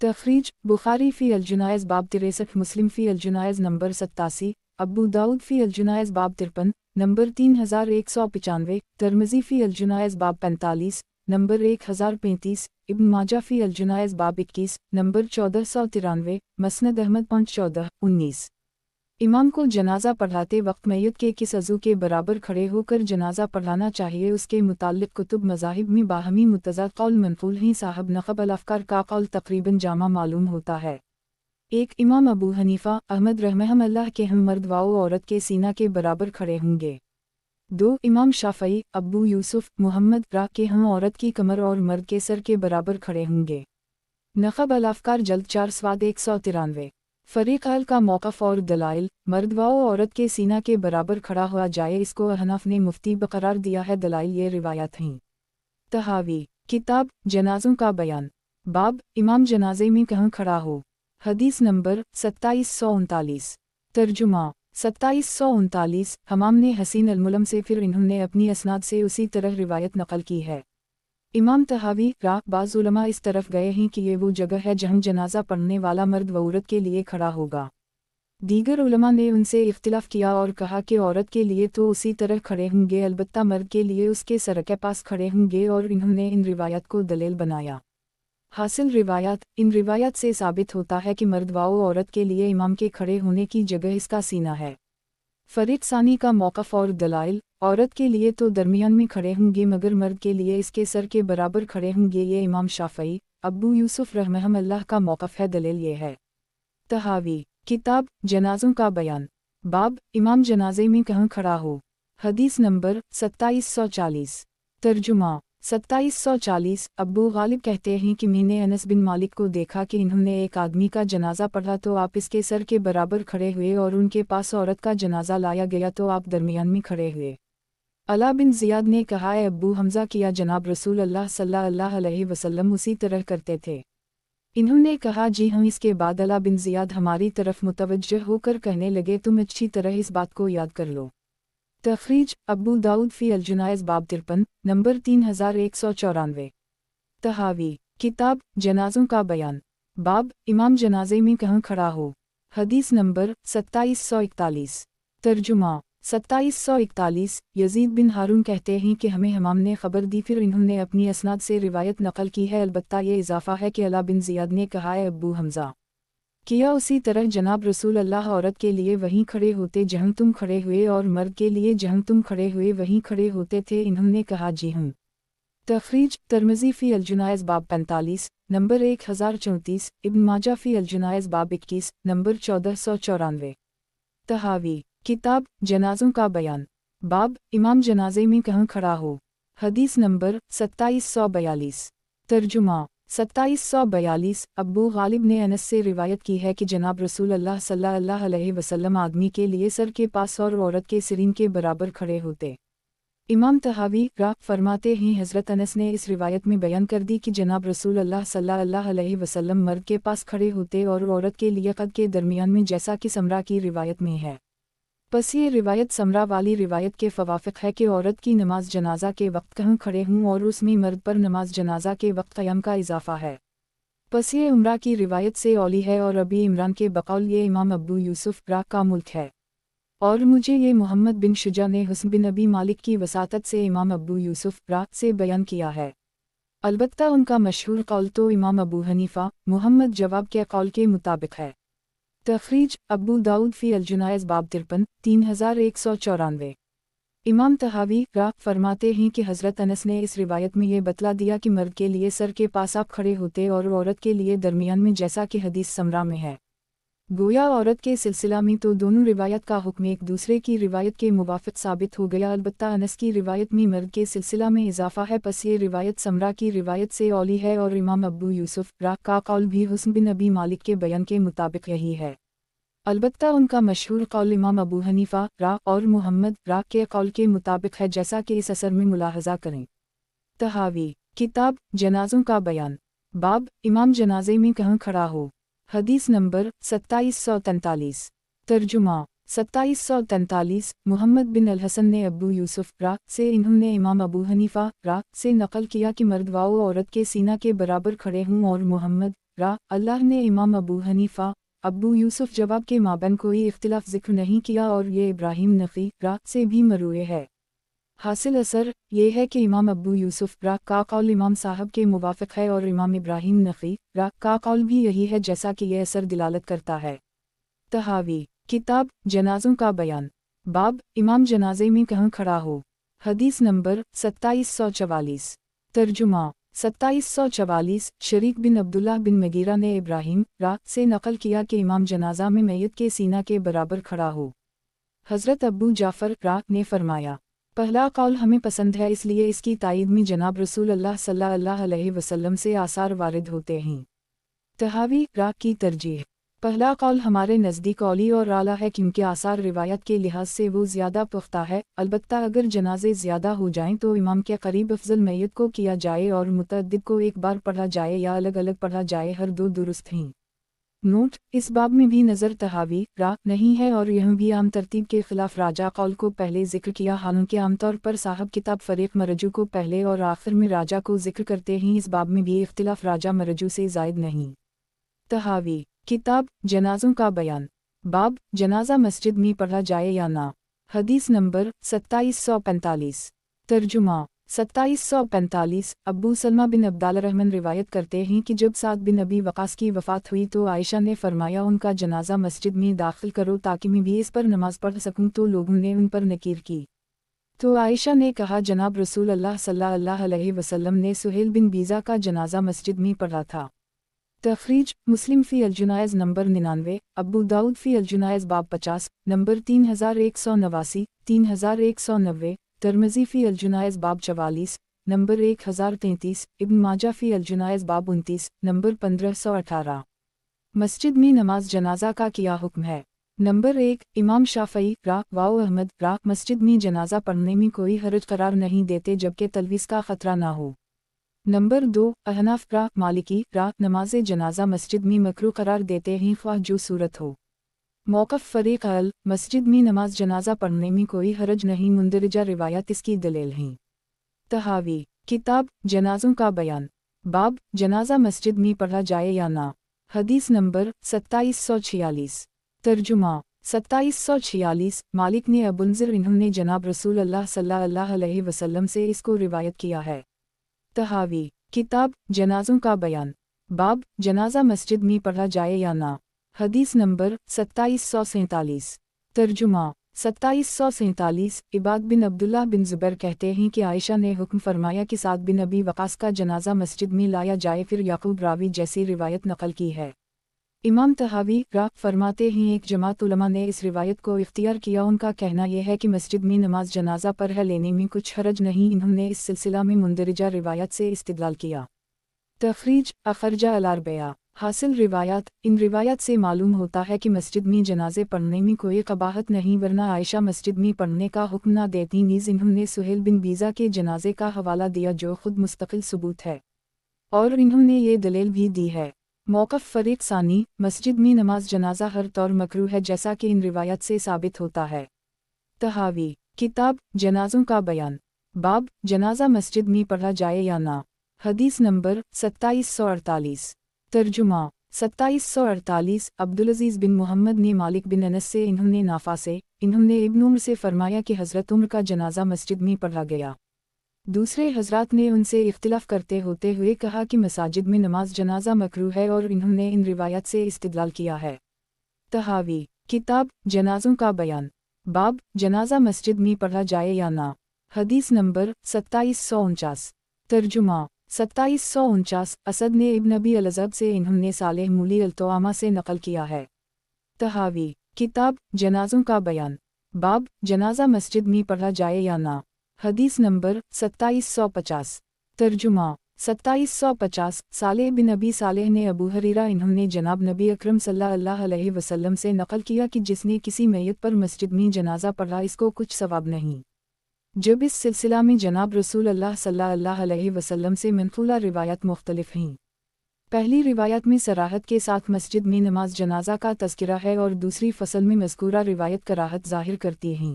तखरीज बुखारी फ़ी अल-जुनाइज़ बाब 63, मुस्लिम फ़ी अल-जुनाइज़ नंबर 87, अबू दाऊद फ़ी अल-जुनाइज़ बाब 53 नंबर 3195, तिर्मिज़ी फ़ी अल-जुनाइज़ बाब 45 नंबर 1035, इब्न माजा फ़ी अल-जुनाइज़ बाब 21 नंबर 1493, मसनद अहमद 514-19। इमाम को जनाजा पढ़ाते वक्त मैयत के किस अज़ू के बराबर खड़े होकर जनाजा पढ़ाना चाहिए उसके मुताल्लिक़ कुतुब मज़ाहिब में बाहमी मुतज़द कौल मनक़ूल हैं। साहब नक़ब अल-अफ़कार का कौल तक़रीबन जामा मालूम होता है। 1 इमाम अबू हनीफ़ा अहमद रहमहुल्लाह के हम मर्द व औरत के सीना के बराबर खड़े होंगे। 2 इमाम शाफ़ई अबू यूसुफ़ मुहम्मद रा के हम औरत की कमर और मर्द के सर के बराबर खड़े होंगे। नक़ब अल-अफ़कार जल्द 4 स्वाद 193। फ़रीक़ अल का मौक़िफ़ और दलाइल। मर्द व औरत के सीना के बराबर खड़ा हुआ जाए इसको अहनाफ़ ने मुफ्ती बक़रार दिया है। दलाइल ये रिवायत हैं। तहावी किताब जनाज़ों का बयान। बाब इमाम जनाजे में कहाँ खड़ा हो। हदीस नंबर 2739। तर्जुमा 2739 हमाम ने हसीन अल-मुलम से फिर इन्होंने अपनी असनाद से उसी तरह रिवायत नक़ल की है। इमाम तहावी रा बाज़ उलमा इस तरफ गए हैं कि ये वो जगह है जहाँ जनाजा पढ़ने वाला मर्द व औरत के लिए खड़ा होगा। दीगर उलमा ने उनसे इख्तिलाफ़ किया और कहा कि औरत के लिए तो उसी तरह खड़े होंगे, अलबत्ता मर्द के लिए उसके सर के पास खड़े होंगे, और इन्होंने इन रिवायत को दलील बनाया। हासिल रिवायत इन रिवायत से साबित होता है कि मर्द व औरत के लिए इमाम के खड़े होने की जगह इसका सीना है। फ़रीक़ सानी का मौक़िफ़ और दलाइल औरत के लिए तो दरमियान में खड़े होंगे मगर मर्द के लिए इसके सर के बराबर खड़े होंगे। ये इमाम शाफ़ई अबू यूसुफ़ रहमहुल्लाह का मौक़िफ़ है। दलील ये है। तहावी किताब जनाज़ों का बयान। बाब इमाम जनाजे में कहाँ खड़ा हो। हदीस नंबर 2740। तर्जुमा 2740 अब्बू गालिब कहते हैं कि मैंने अनस बिन मालिक को देखा कि इन्होंने एक आदमी का जनाजा पढ़ा तो आप इसके सर के बराबर खड़े हुए और उनके पास औरत का जनाजा लाया गया तो आप दरमियान में खड़े हुए। अला बिन ज़ियाद ने कहा है अब्बू हमज़ा किया जनाब रसूल अल्लाह सल्लल्लाहु अलैहि वसल्लम उसी तरह करते थे। इन्होंने कहा जी हम। इसके बाद अला बिन ज़ियाद हमारी तरफ मुतवज्जह होकर कहने लगे तुम अच्छी तरह इस बात को याद कर लो। तखरीज अबू दाऊद फ़ी अल-जुनाइज़ बाब 53 नंबर 3194। तहावी किताब जनाज़ों का बयान। बाब इमाम जनाजे में कहाँ खड़ा हो। हदीस नंबर 2741। तर्जुमा 2741 यज़ीद बिन हारून कहते हैं कि हमें हमाम ने ख़बर दी फिर इन्होंने अपनी असनाद से रिवायत नक़ल की है। अलबत्ता ये इजाफ़ा है कि अला बिन ज़ियाद ने कहा है अब्बू हमज़ा किया उसी तरह जनाब रसूल अल्लाह औरत के लिए वहीं खड़े होते जहाँ तुम खड़े हुए और मर्द के लिए जहाँ तुम खड़े हुए वहीं खड़े होते थे। इन्होंने कहा जी हम। तखरीज तिर्मिज़ी फ़ी अल-जुनाइज़ बाब 45 नंबर 1034, इब्न माजा फ़ी अल-जुनाइज़ बाब 21 नंबर 1494। तहावी किताब जनाज़ों का बयान। बाब इमाम जनाजे में कहाँ खड़ा हो। हदीस नंबर 2742। तर्जुमा 2742 अब्बू गालिब ने अनस से रिवायत की है कि जनाब रसूल अल्लाह सल्लल्लाहु अलैहि वसल्लम आदमी के लिए सर के पास और औरत के सिरीन के बराबर खड़े होते। इमाम तहावी रा फरमाते हैं हज़रत अनस ने इस रिवायत में बयान कर दी कि जनाब रसूल अल्लाह सल्लल्लाहु अलैहि वसल्लम मर्द के पास खड़े होते और औरत के लिए कद के दरमियान में, जैसा कि समरा की रिवायत में है। बस ये रिवायत समरा वाली रिवायत के फवाफ़िक है कि औरत की नमाज जनाजा के वक्त कहाँ खड़े हों और उसमें मर्द पर नमाज जनाजा के वक्त क़याम का इजाफ़ा है। बस ये उमरा की रिवायत से औली है और अबी इमरान के बकौल ये इमाम अबू यूसुफ़ रा का मुल्क है और मुझे ये मोहम्मद बिन शुजा ने हुस्न बिन अबी मालिक की वसातत से इमाम अबू यूसुफ़ रा से बयान किया है। अलबत्ता उनका मशहूर कौल तो इमाम अबू हनीफ़ा मुहम्मद जवाब के कौल के मुताबिक है। तखरीज अबू दाऊद फ़ी अल-जुनाइज़ बाब 53 3194। इमाम तहावी रा फरमाते हैं कि हज़रत अनस ने इस रिवायत में ये बतला दिया कि मर्द के लिए सर के पास आप खड़े होते और औरत के लिए दरमियान में, जैसा कि हदीस समरा में है। गोया औरत के सिलसिला में तो दोनों रिवायत का हुक्म एक दूसरे की रिवायत के मुवाफ़िक़ साबित हो गया। अलबत्ता अनस की रिवायत में मर्द के सिलसिला में इजाफ़ा है। बस ये रिवायत समरा की रिवायत से औली है और इमाम अबू यूसुफ़ रा का कौल भी हुस्न बिन अबी मालिक के बयान के मुताबिक यही है। अलबत्ता उनका मशहूर कौल इमाम अबू हनीफा रा और मुहम्मद रा के कौल के मुताबिक है, जैसा कि इस असर में मुलाहजा करें। तहावी किताब जनाज़ों का बयान। बाब इमाम जनाजे में कहाँ खड़ा हो। हदीस नंबर 2743। तर्जुमा 2743। मुहम्मद बिन अल हसन ने अबू यूसुफ रा से इन्होंने इमाम अबू हनीफा रा से नकल किया कि मर्द व औरत के सीना के बराबर खड़े हों, और मुहम्मद रा अल्लाह ने इमाम अबू हनीफा अबू यूसुफ जवाब के माबैन कोई इख्तिलाफ जिक्र नहीं किया, और ये इब्राहिम नफ़ी रा से भी मरूए है। हासिल असर ये है कि इमाम अबू यूसुफ रा का कौल इमाम साहब के मुवाफ़िक़ है, और इमाम इब्राहिम नफ़ी रा का कौल भी यही है, जैसा कि यह असर दिलालत करता है। तहावी किताब जनाज़ों का बयान। बाब इमाम जनाजे में कहाँ खड़ा हो। हदीस नंबर 2744। तर्जुमा 2744। शरीक बिन अब्दुल्लाह बिन मगीरा ने इब्राहिम रा से नकल किया कि इमाम जनाजा में मैयत के सीना के बराबर खड़ा हो। हज़रत अबू जाफ़र रा ने फरमाया, पहला कौल हमें पसंद है, इसलिए इसकी तायीद में जनाब रसूल अल्लाह सल्लल्लाहु अलैहि वसल्लम से आसार वारिद होते हैं। तहावी रा की तरजीह। पहला कौल हमारे नज़दीक औली और आला है, क्योंकि आसार रिवायत के लिहाज से वो ज़्यादा पुख्ता है। अलबत्ता अगर जनाजे ज़्यादा हो जाएं तो इमाम के करीब अफजल मैयत को किया जाए, और मुतअद्दिद को एक बार पढ़ा जाए या अलग अलग पढ़ा जाए, हर दो दुरुस्त हैं। नोट इस बाब में भी नज़र तहावी रा नहीं है, और यह भी आम तरतीब के खिलाफ राजा कौल को पहले जिक्र किया, हालांकि आमतौर पर साहब किताब फ़रीक़ मरजू को पहले और आखिर में राजा को जिक्र करते हैं। इस बाब में भी इख्तिलाफ राजा मरजू से ज़ायद नहीं। तहावी किताब जनाज़ों का बयान। बाब जनाजा मस्जिद में पढ़ा जाए या ना। हदीस नंबर 2745। तर्जुमा 2745। अब्बू सलमा बिन अब्दाल रहमान रिवायत करते हैं कि जब साद बिन अबी वक़ास की वफ़ात हुई तो आयशा ने फरमाया, उनका जनाजा मस्जिद में दाखिल करो ताकि मैं भी इस पर नमाज पढ़ सकूं। तो लोगों ने उन पर नकीर की, तो आयशा ने कहा, जनाब रसूल अल्लाह सल्लल्लाहु अलैहि वसल्लम ने सुहेल बिन बीज़ा का जनाजा मस्जिद में पढ़ा था। तखरीज मुस्लिम फ़ी अल-जुनाइज़ नंबर 99, अबू दाऊद फ़ी अल-जुनाइज़ बाब 50 नंबर 3189, 3190, तिर्मिज़ी फ़ी अल-जुनाइज़ बाब 44 नंबर 1033, इब्न माजा फ़ी अल-जुनाइज़ बाब 29 नंबर 1518। मस्जिद में नमाज जनाजा का क्या हुक्म है। नंबर 1 इमाम शाफ़ई रा वाओ अहमद रा मस्जिद में जनाजा पढ़ने में कोई हरज करार नहीं देते, जबकि तलवीस का ख़तरा ना हो। नंबर 2 अहनाफ रा मालिकी रा नमाज जनाजा मस्जिद में मकरू करार देते हैं, ख्वाह जो सूरत हो। मौक़िफ़ फ़रीक़ अल मस्जिद में नमाज जनाजा पढ़ने में कोई हरज नहीं, मुंदरजा रिवायत इसकी दलील हैं। तहावी किताब जनाज़ों का बयान। बाब जनाजा मस्जिद में पढ़ा जाए या ना। हदीस नंबर 2746। तर्जुमा 2746। मालिक ने अबुलज़र इन्होंने जनाब रसूल अल्लाह सल्लल्लाहु अलैहि वसल्लम से इसको रिवायत किया है। तहावी किताब जनाज़ों का बयान। बाब जनाजा मस्जिद में पढ़ा जाए या ना। हदीस नंबर 2747। तर्जुमा 2747। इबाद बिन अब्दुल्लाह बिन ज़ुबैर कहते हैं कि आयशा ने हुक्म फरमाया कि साद बिन अबी वक़ास का जनाजा मस्जिद में लाया जाए, फिर याकूब रावी जैसी रिवायत नकल की है। इमाम तहावी रा फरमाते हैं, एक जमात उलमा ने इस रिवायत को इख्तियार किया। उनका कहना यह है कि मस्जिद में नमाज जनाजा पर है लेने में कुछ हरज नहीं। इन्होंने इस सिलसिला में मुंदरजा रिवायत से इस्तिदलाल किया। तखरीज अखरजा अल-अरबिया। हासिल रिवायत इन रिवायत से मालूम होता है कि मस्जिद में जनाजे पढ़ने में कोई कबाहत नहीं, वरना आयशा मस्जिद में पढ़ने का हुक्म ना देती। नीज़ इन्होंने सुहेल बिन बीज़ा के जनाजे का हवाला दिया, जो खुद मुस्तकिल सबूत है, और इन्होंने ये दलील भी दी है। मौक़िफ़ फ़रीक़ सानी मस्जिद में नमाज जनाजा हर तौर मकरू है, जैसा कि इन रिवायत से साबित होता है। तहावी किताब जनाज़ों का बयान। बाब जनाजा मस्जिद में पढ़ा जाए या ना। हदीस नंबर 2748। तर्जुमा 2748। अब्दुल-अज़ीज़ बिन मोहम्मद ने मालिक बिन अनस से इन्होंने नाफ़ा से इन्होंने इब्न उम्र से फरमाया कि हज़रत उम्र का जनाजा मस्जिद में पढ़ा गया। दूसरे हज़रात ने उनसे इख्तिलाफ़ करते होते हुए कहा कि मसाजिद में नमाज जनाजा मकरू है, और इन्होंने इन रिवायत से इस्तिदलाल किया है। तहावी किताब जनाज़ों का बयान। बाब जनाजा मस्जिद में पढ़ा जाए या ना। हदीस नंबर 2749। तर्जुमा 2749। असद ने इब्न अबी अल-अज़ब से इन्होंने सालेह मूली अल-तोआमा से नकल किया है। तहावी किताब जनाज़ों का बयान। बाब जनाजा मस्जिद में पढ़ा जाए या ना। हदीस नंबर 2750। तर्जुमा 2750 सालेह बिन अबी सालेह ने अबू हरीरा इन्होंने जनाब नबी अकरम सल्लल्लाहु अलैहि वसल्लम से नकल किया कि जिसने किसी मैयत पर मस्जिद में जनाजा पढ़ा इसको कुछ सवाब नहीं। जब इस सिलसिला में जनाब रसूल अल्लाह सल्लल्लाहु अलैहि वसल्लम से मनक़ूला रिवायत मुख्तलिफ हैं। पहली रिवायत में सराहत के साथ मस्जिद में नमाज जनाजा का तज़किरा है और दूसरी फसल में मज़कूरा रिवायत कराहत ज़ाहिर करती हैं।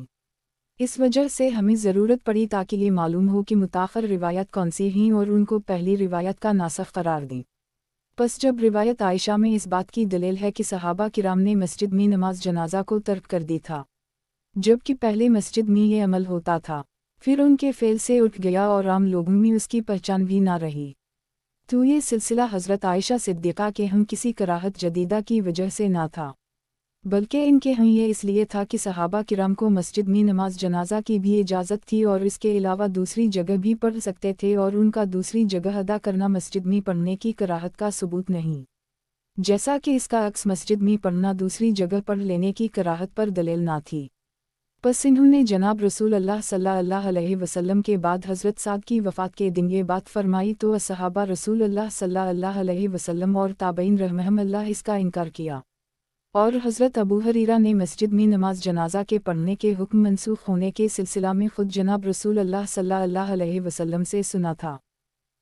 इस वजह से हमें ज़रूरत पड़ी ताकि ये मालूम हो कि मुताख़िर रिवायत कौन सी हैं और उनको पहली रिवायत का नासख़ करार दें। बस जब रिवायत आयशा में इस बात की दलील है कि सहाबा किराम ने मस्जिद में नमाज जनाजा को तर्क कर दी था, जबकि पहले मस्जिद में ये अमल होता था, फिर उनके फ़ेल से उठ गया और आम लोगों में उसकी पहचान भी ना रही, तो ये सिलसिला हज़रत आयशा सिद्दीक़ा के हम किसी कराहत जदीदा की वजह से ना था, बल्कि इनके हम ये इसलिए था कि सहाबा किराम को मस्जिद में नमाज जनाजा की भी इजाज़त थी और इसके अलावा दूसरी जगह भी पढ़ सकते थे और उनका दूसरी जगह अदा करना मस्जिद में पढ़ने की कराहत का सबूत नहीं, जैसा कि इसका अक्स मस्जिद में पढ़ना दूसरी जगह पढ़ लेने की कराहत पर दलील ना थी। बस इन्होंने जनाब रसूल अल्लाह सल्लल्लाहु अलैहि वसल्लम के बाद हज़रत साद की वफ़ात के दिन ये बात फरमाई तो असहाबा रसूल अल्लाह सल्लल्लाहु अलैहि वसल्लम और ताबईन रहमहुमुल्लाह इसका इनकार किया, और हज़रत अबू हरीरा ने मस्जिद में नमाज जनाजा के पढ़ने के हुक्म मनसूख होने के सिलसिला में ख़ुद जनाब रसूल अल्लाह सल्लल्लाहु अलैहि वसल्लम से सुना था।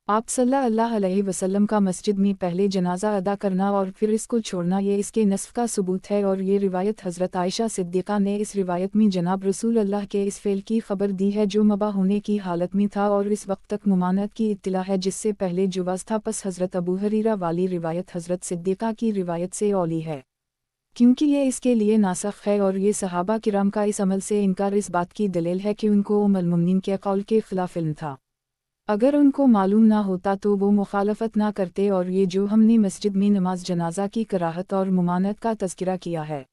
आप सल्लल्लाहु अलैहि वसल्लम का मस्जिद में पहले जनाजा अदा करना और फिर इसको छोड़ना ये इसके नस्फ़ का सबूत है, और ये रिवायत हज़रत आयशा सिद्दीक़ा ने इस रिवायत में जनाब रसूल अल्लाह के इस फ़ेल की ख़बर दी है जो मबा होने की हालत में था और इस वक्त तक मुमानत की इत्तिला है जिससे पहले जुवाज़ था। पस हज़रत अबू हरीरा वाली रिवायत हज़रत सिद्दीक़ा की रिवायत से औली है, क्योंकि ये इसके लिए नासख़ है, और ये सहाबा किराम का इस अमल से इनकार इस बात की दलील है कि उनको उम्मुल मोमिनीन के कौल के ख़िलाफ़ इल्म था। अगर उनको मालूम ना होता तो वो मुखालफत ना करते, और ये जो हमने मस्जिद में नमाज जनाजा की कराहत और मुमानत का तज़किरा किया है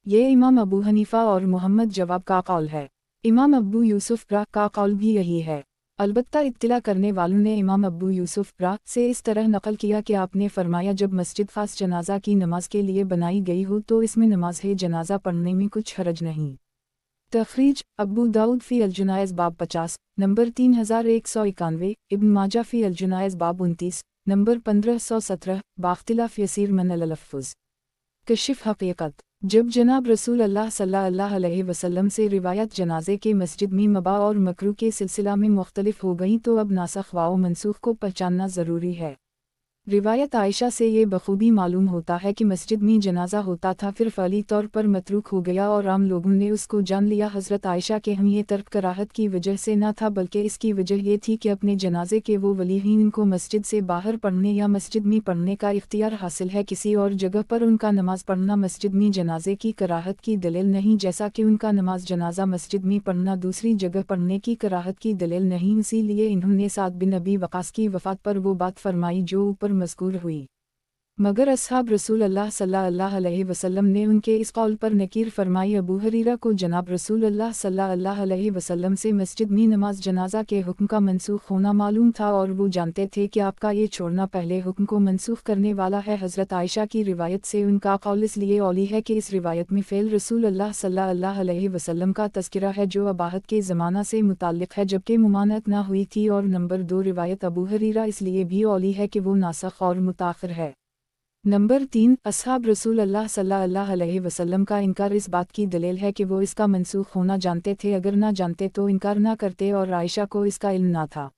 ये इमाम अबू हनीफ़ा और मोहम्मद जवाब का कौल है। इमाम अबू यूसुफ़ रा का कौल भी यही है। अलबत्ता इत्तिला करने वालों ने इमाम अबू यूसुफ़ रा से इस तरह नकल किया कि आपने फरमाया जब मस्जिद ख़ास जनाजा की नमाज के लिए बनाई गई हो तो इसमें नमाज जनाजा पढ़ने में कुछ हरज नहीं। तखरीज अबू दाऊद फ़ी अल-जुनाइज़ बाब 50 नंबर 3191, इब्न माजा फ़ी अल-जुनाइज़ बाब 29 नंबर 1517, बाख्तिलाफ़ यसीर मन अल-लफ़्ज़। कशिफ़ हक़ीक़त जब जनाब रसूल अल्लाह सल्लल्लाहु अलैहि वसल्लम से रिवायत जनाजे के मस्जिद में मबा और मकरू के सिलसिला में मुख्तलिफ हो गई तो अब नासख़ व मनसूख़ को पहचानना ज़रूरी है। रिवायत आयशा से ये बखूबी मालूम होता है कि मस्जिद में जनाजा होता था, फिर फ़अली तौर पर मतरूक हो गया और आम लोगों ने उसको जान लिया। हज़रत आयशा के हम ये तर्क कराहत की वजह से न था, बल्कि इसकी वजह ये थी कि अपने जनाजे के वो वली ही इनको मस्जिद से बाहर पढ़ने या मस्जिद में पढ़ने का इख्तियार हासिल है, किसी और जगह पर उनका नमाज पढ़ना मस्जिद में जनाजे की कराहत की दलील नहीं, जैसा कि उनका नमाज जनाजा मस्जिद में पढ़ना दूसरी जगह पढ़ने की कराहत की दलील नहीं। इसीलिए इन्होंने साद बिन अबी वक़ास की वफ़ात पर वो बात फरमाई जो ऊपर मज़कूर हुई, मगर अस्हाब रसूल अल्लाह सल्लल्लाहु अलैहि वसल्लम ने उनके इस कौल पर नकीर फरमाई। अबू हरीरा को जनाब रसूल अल्लाह सल्लल्लाहु अलैहि वसल्लम से मस्जिद में नमाज जनाजा के हुक्म का मनसूख होना मालूम था और वो जानते थे कि आपका ये छोड़ना पहले हुक्म को मनसूख करने वाला है। हज़रत आयशा की रिवायत से उनका कौल इसलिए औली है कि इस रिवायत में फ़ेल रसूल अल्लाह सल्लल्लाहु अलैहि वसल्लम का तज़किरा है जो अबाहत के ज़माना से मुताल्लिक़ है, जबकि मुमानत ना हुई थी। और नंबर 2 रिवायत अबू हरीरा इसलिए भी औली है कि वो नासख़ और मुताख़िर है। नंबर 3 अस्हाब रसूल अल्लाह सल्लल्लाहु अलैहि वसल्लम का इनकार इस बात की दलील है कि वो इसका मनसूख होना जानते थे, अगर ना जानते तो इनकार ना करते, और आयशा को इसका इल्म ना था।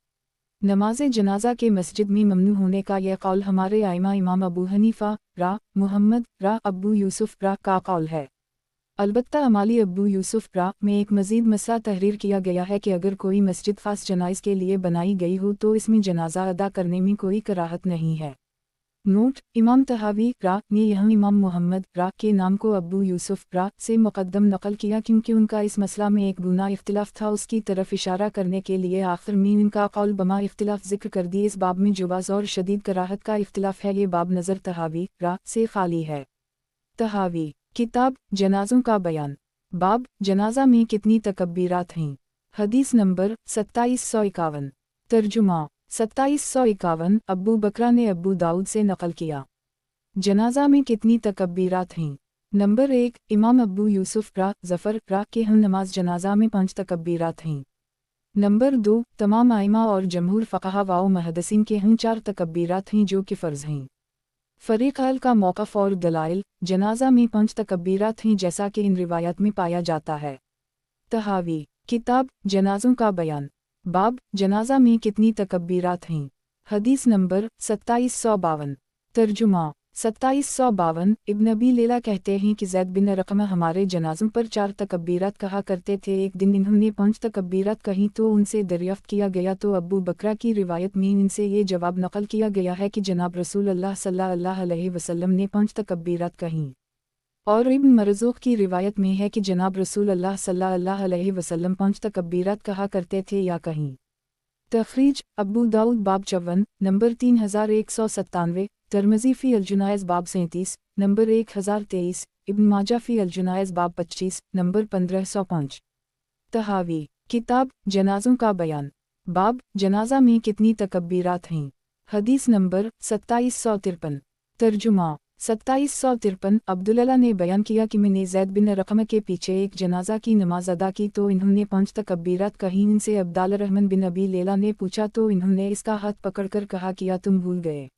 नमाज जनाजा के मस्जिद में ममनू होने का यह कौल हमारे आइमा इमाम अबू हनीफ़ा रा, मोहम्मद रा, अबू यूसुफ़ रा का कौल है। अलबत्ता अमाली अबू यूसुफ़ रा में एक मज़ीद मसला तहरीर किया गया है कि अगर कोई मस्जिद ख़ास जनाइज़ के लिए बनाई गई हो तो इसमें जनाजा अदा करने में कोई कराहत नहीं है। नोट इमाम तहावी रा ने यहाँ इमाम मोहम्मद रा के नाम को अबू यूसुफ़ रा से मुक़द्दम नकल किया क्योंकि उनका इस मसला में एक गुना इख्तिलाफ़ था, उसकी तरफ इशारा करने के लिए आखिर में इनका कौल बमा इख्तिलाफ़ ज़िक्र कर दिए। इस बाब में जुवाज़ और शदीद कराहत का इख्तिलाफ़ है। ये बाब नज़र तहावी रा से खाली है। तहावी किताब जनाज़ों का बयान, बाब जनाजा में कितनी तकब्बीरात हैं। हदीस नंबर 2751। तर्जुमा 2751 अब्बू बकरा ने अब्बू दाऊद से नकल किया। जनाजा में कितनी तकब्बीरात हैं। नंबर 1 इमाम अब्बू यूसुफ़ रा ज़फ़र रा के हम नमाज जनाजा में 5 तकब्बीरात हैं। नंबर 2, तमाम आइमा और जमहूर फ़क़हा व मुहद्दिसीन के हैं 4 तकब्बीरात हैं जो कि फ़र्ज़ हैं। फ़रीक़ अल का मौक़िफ़ और दलाइल, जनाज़ा में 5 तकब्बीरात हैं जैसा कि इन रिवायात में पाया जाता है। तहावी, किताब जनाज़ों का बयान, बाब जनाज़ा में कितनी तकब्बीरात हैं। हदीस नंबर 2752। तर्जुमा 2752। इब्न अबी लैला कहते हैं कि ज़ैद बिन रक़म हमारे जनाज़ों पर 4 तकब्बीरात कहा करते थे। एक दिन इन्होंने 5 तकब्बीरात कहीं तो उनसे दरियाफ़्त किया गया तो अबू बकरा की रिवायत में इनसे ये जवाब नक़ल किया गया है कि जनाब रसूल अल्लाह सल्लल्लाहु अलैहि वसल्लम ने 5 तकब्बीरात कहीं। और इब्न मरज़ूक़ की रिवायत में है कि जनाब रसूल अल्लाह सल्लल्लाहु अलैहि वसल्लम 5 तकब्बीरात कहा करते थे या कहीं। तख़रीज अबू दाऊद बाब 54 नंबर 3197, तिर्मिज़ी फ़ी अल-जुनाइज़ बाब 37 नंबर 1023, इब्न माजा फ़ी अल-जुनाइज़ बाब 25 नंबर 1505। तहावी, किताब जनाज़ों का बयान, बाब जनाज़ा में कितनी तकब्बीरात हैं। हदीस नंबर 2753। तर्जुमा 2753। अब्दुल्लाह ने बयान किया कि मैंने ज़ैद बिन रक़म के पीछे एक जनाज़ा की नमाज अदा की तो इन्होंने 5 तकब्बीरात कहीं। इनसे अब्दुल रहमान बिन अबी लैला ने पूछा तो इन्होंने इसका हाथ पकड़कर कहा किया तुम भूल गए।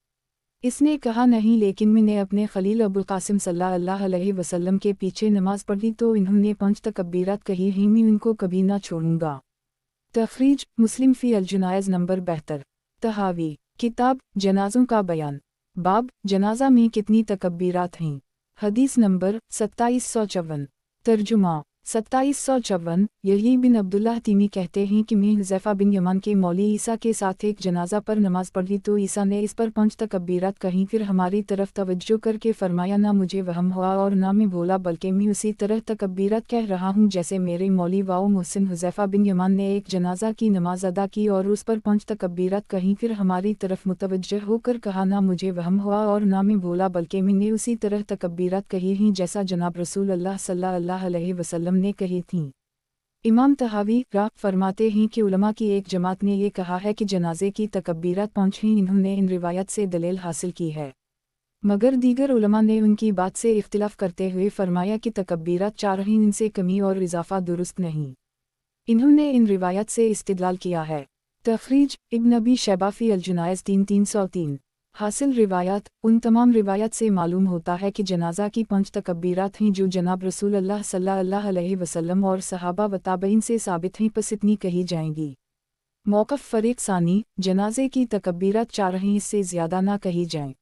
इसने कहा नहीं, लेकिन मैंने अपने खलील अबुल क़ासिम सल्लल्लाहु अलैहि वसल्लम के पीछे नमाज पढ़ी तो इन्होंने 5 तकब्बीरात कही हैं, मैं इनको कभी ना छोड़ूंगा। तख़रीज मुस्लिम फ़ी अल-जुनाइज़ नंबर 72। तहावी, किताब जनाज़ों का बयान, बाब जनाज़ा में कितनी तकब्बीरात हैं। हदीस नंबर 2754। तर्जुमा 2754। यही बिन अब्दुल्लाह तीमी कहते हैं कि मैं हुज़ैफ़ा बिन यमान के मौली ईसा के साथ एक जनाज़ा पर नमाज़ पढ़ी तो ईसा ने इस पर 5 तकब्बीरात कहीं। फिर हमारी तरफ तवज्जो करके फरमाया ना मुझे वहम हुआ और ना मैं बोला, बल्कि मैं उसी तरह तकब्बीरात कह रहा हूँ जैसे मेरे मौली वाओ मुहसिन हुज़ैफ़ा बिन यमान ने एक जनाज़ा की नमाज अदा की और उस पर 5 तकब्बीरात कहीं। फिर हमारी तरफ मुतवज्जह होकर कहा ना मुझे वहम हुआ और ना मैं बोला, बल्कि मैंने उसी तरह तकब्बीरात कही हैं जैसा जनाब रसूल अल्लाह सल्लल्लाहु अलैहि वसल्लम ने कही थीं। इमाम तहावी फरमाते हैं कि उलमा की एक जमात ने ये कहा है कि जनाजे की तकब्बीरात 5 हैं। इन्होंने इन रिवायत से दलील हासिल की है, मगर दीगर उलमा ने उनकी बात से इख्तिलाफ करते हुए फरमाया कि तकब्बीरात 4 हैं, इनसे कमी और इजाफा दुरुस्त नहीं। इन्होंने इन रिवायत से इस्तिदलाल किया है। तख़रीज इब्न अबी शैबा फ़ी अल-जुनाइज़ 3303। हासिल रिवायात, उन तमाम रिवायत से मालूम होता है कि जनाज़ा की 5 तकब्बीरात हैं जो जनाब रसूल अल्लाह सल्लल्लाहु अलैहि वसल्लम और सहाबा व ताबईन से साबित हैं, बस इतनी कही जाएंगी। मौक़िफ़ फ़रीक़ सानी, जनाज़े की तकब्बीरात 4 हैं, इससे ज़्यादा ना कही जाएं।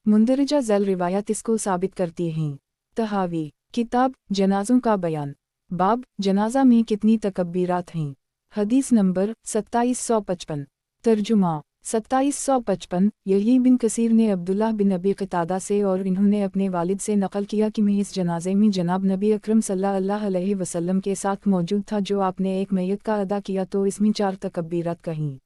मुंदरजा ज़ैल रिवायत इसको साबित करती हैं। तहावी, किताब जनाज़ों का बयान, बाब जनाज़ा में कितनी तकब्बीरात हैं। हदीस नंबर 2755। तर्जुमा 2755। यही बिन कसीर ने अब्दुल्लाह बिन अबी क़तादा से और इन्होंने अपने वालिद से नक़ल किया कि मैं इस जनाज़े में जनाब नबी अकरम सल्लल्लाहु अलैहि वसल्लम के साथ मौजूद था जो आपने एक मैयत का अदा किया तो इसमें 4 तकब्बीरात कहीं।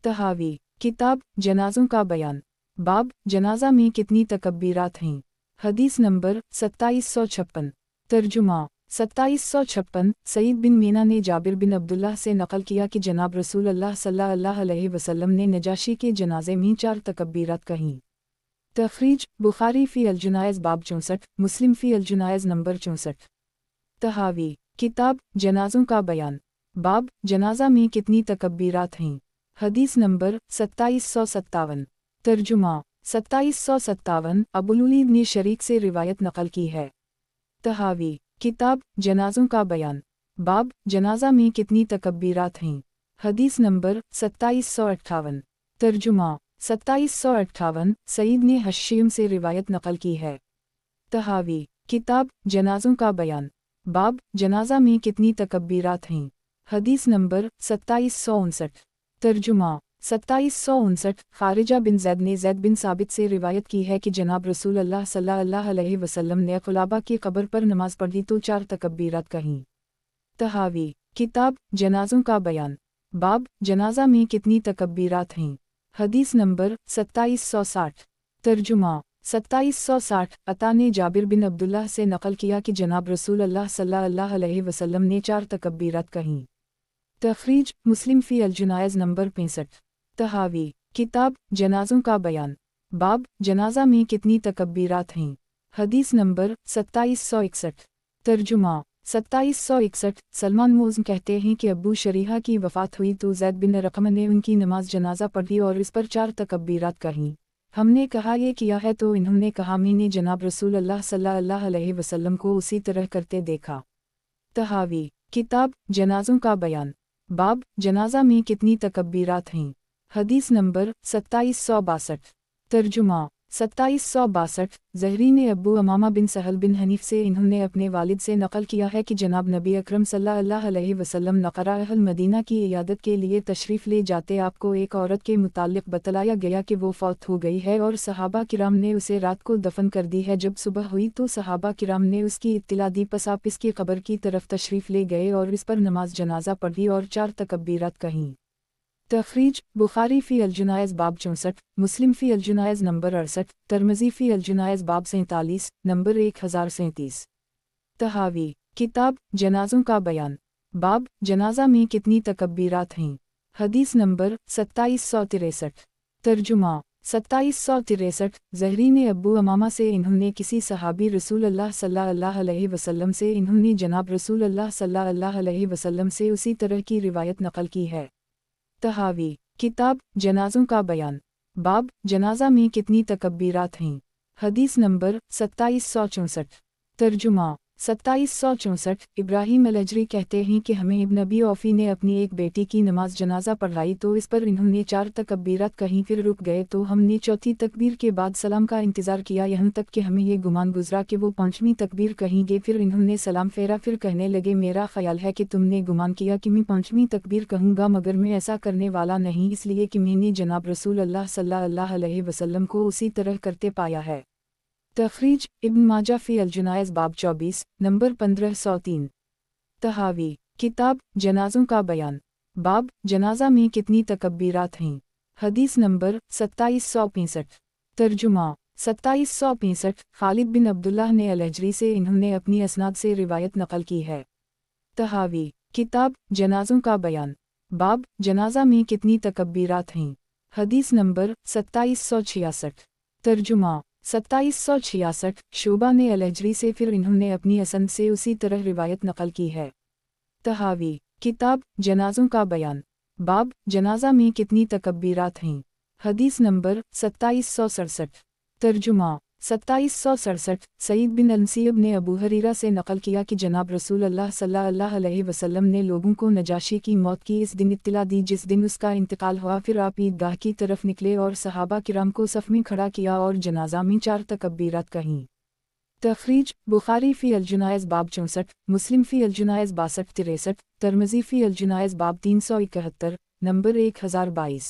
तहावी, किताब जनाज़ों का बयान, बाब जनाज़ा में कितनी तकब्बीरात हैं। हदीस नंबर 2756। तर्जुमा 2756। सईद बिन मीना ने जाबिर बिन अब्दुल्लाह से नक़ल किया कि जनाब रसूल अल्लाह सल्लल्लाहु अलैहि वसल्लम ने नजाशी के जनाज़े में 4 तकब्बीरात कहीं। तख़रीज बुखारी फ़ी अल-जुनाइज़ बाब 64, मुस्लिम फ़ी अल-जुनाइज़ नंबर 64। तहावी, किताब जनाज़ों का बयान, बाब जनाज़ा में कितनी तकब्बीरात हैं। हदीस नंबर 2757। तर्जुमा 2757। अबूल-वलीद ने शरीक से रिवायत नक़ल की है। तहावी, किताब जनाज़ों का बयान, बाब जनाज़ा में कितनी तकब्बीरात हैं। हदीस नंबर 2758। तर्जुमा 2758। सईद ने हश्शीम से रिवायत नक़ल की है। तहावी, किताब जनाज़ों का बयान, बाब जनाज़ा में कितनी तकब्बीरात हैं। हदीस नंबर 2759। तर्जुमा 2759। खारिजा बिन ज़ैद ने ज़ैद बिन साबित से रिवायत की है कि जनाब रसूल अल्लाह सल्लल्लाहु अलैहि वसल्लम ने क़ुलाबा की कब्र पर नमाज पढ़ी तो 4 तकब्बीरात कहीं। तहावी, किताब जनाज़ों का बयान, बाब जनाज़ा में कितनी तकब्बीरात हैं। हदीस नंबर 2760। तर्जुमा 2760। अता ने जाबिर बिन अब्दुल्लाह से नक़ल किया कि जनाब रसूल अल्लाह सल्लल्लाहु अलैहि वसल्लम ने 4 तकब्बीरात कहीं। तख़रीज मुस्लिम फ़ी अल-जुनाइज़ नंबर 65। तहावी, किताब जनाज़ों का बयान, बाब जनाज़ा में कितनी तकब्बीरात हैं। हदीस नंबर 2761। तर्जुमा 2761 सलमान मोज़म कहते हैं कि अब्बू शरीहा की वफ़ात हुई तो ज़ैद बिन रक़म ने उनकी नमाज जनाजा पढ़ी और इस पर 4 तकबीरात कहीं। हमने कहा ये किया है तो इन्होंने कहा मैंने जनाब रसूल अल्लाह सल्लल्लाहु अलैहि वसल्लम को उसी तरह करते देखा। तहावी किताब जनाज़ों का बयान बाब जनाजा में कितनी तकबीरात हैं। हदीस नंबर 2762 तर्जुमा 2762 ज़हरी ने अब्बू अमामा बिन सहल बिन हनीफ से इन्होंने अपने वालिद से नक़ल किया है कि जनाब नबी अकरम सल्लल्लाहु अलैहि वसल्लम नक़रा अहल मदीना की इयादत के लिए तशरीफ़ ले जाते आपको एक औरत के मुताल्लिक़ बतलाया गया कि वो फ़ौत हो गई है और सहाबा किराम ने उसे रात को दफन कर दी है। जब सुबह हुई तो सहाबा किराम ने उसकी इत्तिला दी, पस आप इसकी कब्र की तरफ तशरीफ़ ले गए और इस पर नमाज जनाजा पढ़ी और 4 तकबीरात कहीं। तखरीज बुखारी फ़ी अल-जुनायज़ बाब 64, मुस्लिम फ़ी अल-जुनायज़ नंबर 68, तिरमिज़ी फ़ी अल-जुनायज़ बाब 47 नंबर 1037। तहावी किताब जनाज़ों का बयान बाब जनाजा में कितनी तकबीरात हैं। हदीस नंबर 2763 तर्जुमा 2763 ज़हरी ने अब्बू अमामा से इन्होंने किसी सहाबी रसूल अल्लाह सल्लल्लाहु अलैहि वसल्लम से इन्होंने जनाब रसूल अल्लाह सल्लल्लाहु अलैहि वसल्लम से उसी तरह की रिवायत नकल की है। तहावी किताब जनाज़ों का बयान बाब जनाजा में कितनी तकबीरात हैं। हदीस नंबर 2764 तर्जुमा 2764 इब्राहीम अल-अजरी कहते हैं कि हमें इब्न अबी औफ़ी ने अपनी एक बेटी की नमाज जनाजा पढ़ाई तो इस पर इन्होंने 4 तकबीरात कहीं, फिर रुक गए तो हमने चौथी तकबीर के बाद सलाम का इंतज़ार किया, यहाँ तक कि हमें ये गुमान गुजरा कि वो 5वीं तकबीर कहेंगे। फिर इन्होंने सलाम फेरा, फिर कहने लगे मेरा ख्याल है कि तुमने गुमान किया कि मैं 5वीं तकबीर कहूँगा, मगर मैं ऐसा करने वाला नहीं, इसलिए कि मैंने जनाब रसूल अल्लाह सल्लल्लाहु अलैहि वसल्लम को उसी तरह करते पाया है। तखरीज इब्न माजा फ़ी अल-जुनायज़ बाब 24 नंबर 1503। तहावी किताब जनाज़ों का बयान बाब जनाजा में कितनी तकबीरात हैं। हदीस नंबर 2765 तर्जुमा 2765 खालिद बिन अब्दुल्लाह ने अल-अजरी से इन्होंने अपनी असनाद से रिवायत नकल की है। तहावी किताब जनाज़ों का बयान बाब जनाजा में कितनी तकबीरात हैं। हदीस नंबर 2766 तर्जुमा 2766 शोबा ने अल-अजरी से फिर इन्होंने अपनी असंद से उसी तरह रिवायत नकल की है। तहावी किताब जनाज़ों का बयान बाब जनाजा में कितनी तकबीरात हैं। हदीस नंबर 2767 तर्जुमा 2767 सईद बिन अनसीब ने अबू हरीरा से नकल किया कि जनाब रसूल अल्लाह सल्लल्लाहु अलैहि वसल्लम ने लोगों को नजाशी की मौत की इस दिन इत्तला दी जिस दिन उसका इंतकाल हुआ। फिर आप ईदगाह की तरफ निकले और सहाबा किराम को सफ़ में खड़ा किया और जनाजा में 4 तकबीरात कहीं। तखरीज बुखारी फ़ी अल-जुनायज़ बाब 64, मुस्लिम फ़ी अल-जुनायज़ 62-63, तिरमिज़ी फ़ी अल-जुनायज़ बाब 371 नंबर 1022।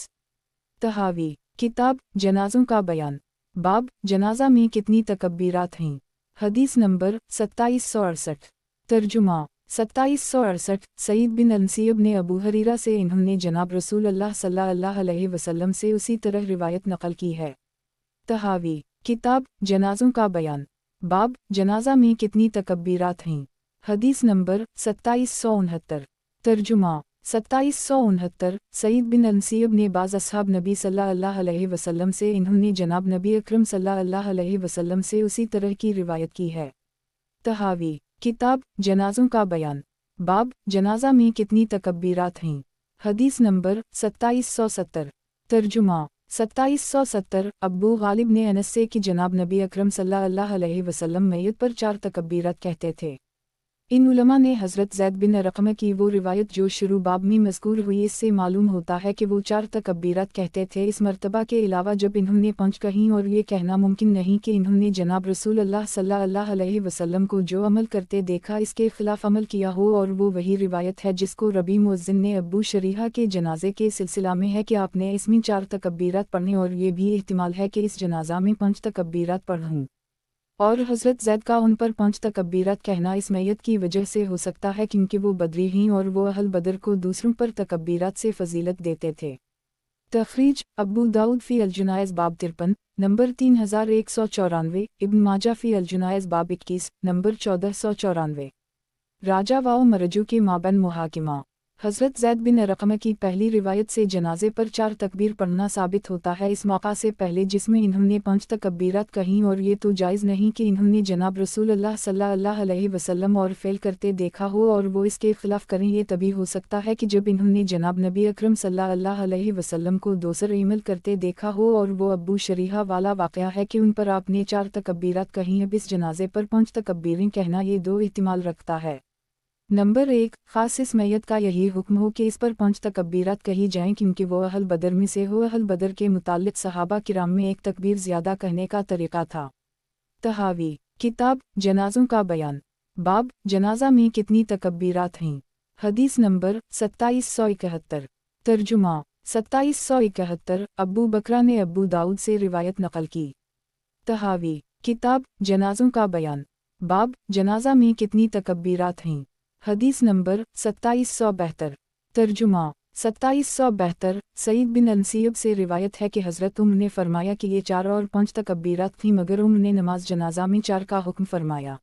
तहावी किताब जनाज़ों का बयान बाब जनाजा में कितनी तकबीरात हैं। हदीस नंबर 2768 तर्जुमा 2768 सईद बिन अनसीब ने अबू हरीरा से इन्होंने जनाब रसूल अल्लाह सल्लल्लाहु अलैहि वसल्लम से उसी तरह रिवायत नकल की है। तहावी किताब जनाज़ों का बयान बाब जनाजा में कितनी तकबीरात हैं। हदीस नंबर 2769 तर्जुमा 2769 सईद बिन अनसीब ने बाज़ असहाब नबी सल्लल्लाहु अलैहि वसल्लम से इन्होंने जनाब नबी अकरम सल्लल्लाहु अलैहि वसल्लम से उसी तरह की रिवायत की है। तहावी किताब जनाज़ों का बयान बाब जनाजा में कितनी तकबीरात हैं। हदीस नंबर 2770 तर्जुमा 2770 अब्बू गालिब ने अनस से कि जनाब नबी अकरम सल्लल्लाहु अलैहि वसल्लम मैयत पर 4 तकबीरात कहते थे। इन उलमा ने हज़रत ज़ैद बिन रक़म की वो रिवायत जो शुरू बाब में मज़कूर हुई इससे मालूम होता है कि वो 4 तकबीरात कहते थे। इस मर्तबा के अलावा जब इन्होंने 5 कहीं और ये कहना मुमकिन नहीं कि इन्होंने जनाब रसूल अल्लाह सल्लल्लाहु अलैहि वसल्लम को जो अमल करते देखा इसके खिलाफ अमल किया हो, और वो वही रिवायत है जिसको रबी मुअज़्ज़िन ने अब्बू शरीहा के जनाजे के सिलसिला में है कि आपने इसमें 4 तकबीरात पढ़ने, और ये भी एहतिमाल है कि इस जनाजा में 5 तकबीरात पढ़ूँ। और हज़रत ज़ैद का उन पर 5 तकबीरात कहना इस मैयत की वजह से हो सकता है क्योंकि वो बदरी हैं और वो अहल बदर को दूसरों पर तकबीरात से फजीलत देते थे। तखरीज अब्बू दाऊद फ़ी अल-जुनायज़ बाब 53 नंबर 3194, इब्न माजा फ़ी अल-जुनायज़ बाब 21 नंबर 1494। राजा वाओ मरजू के माबैन मुहाकिमा। हज़रत ज़ैद बिन अरक़म की पहली रिवायत से जनाजे पर 4 तकबीर पढ़ना साबित होता है इस मौका से पहले जिसमें इन्होंने 5 तकबीरात कहीं, और ये तो जायज़ नहीं कि इन्होंने जनाब रसूलुल्लाह सल्लल्लाहु अलैहि वसल्लम और फ़ेल करते देखा हो और वो इसके खिलाफ करें। ये तभी हो सकता है कि जब इन्होंने जनाब नबी अकरम सल्लल्लाहु अलैहि वसल्लम को दूसर इमल करते देखा हो, और वो अबू शरीहा वाला वाक़या है कि उन पर आपने 4 तकबीरात कहीं। अब इस जनाजे पर 5 तकबीरें कहना ये 2 एहतिमाल रखता है। नंबर 1, ख़ास इस मैयत का यही हुक्म हो कि इस पर 5 तकबीरात कही जाएं क्योंकि वो अहल बदर में से हो। अहल बदर के मुताल्लिक़ सहाबा किराम में एक तकबीर ज़्यादा कहने का तरीक़ा था। तहावी, किताब जनाज़ों का बयान, बाब जनाज़ा में कितनी तकबीरात हैं। हदीस नंबर 2771। तर्जुमा 2771। अबू बकरा ने अबू दाऊद से रिवायत नकल की। तहावी, किताब जनाज़ों का बयान, बाब जनाज़ा में कितनी तकबीरात हैं। हदीस नंबर 2772। तर्जुमा 2772। सईद बिन अंसीब से रिवायत है कि हज़रत उम्र ने फरमाया कि ये 4 और 5 तकबीरात थीं, मगर उम्र ने नमाज जनाजा में 4 का हुक्म फरमाया।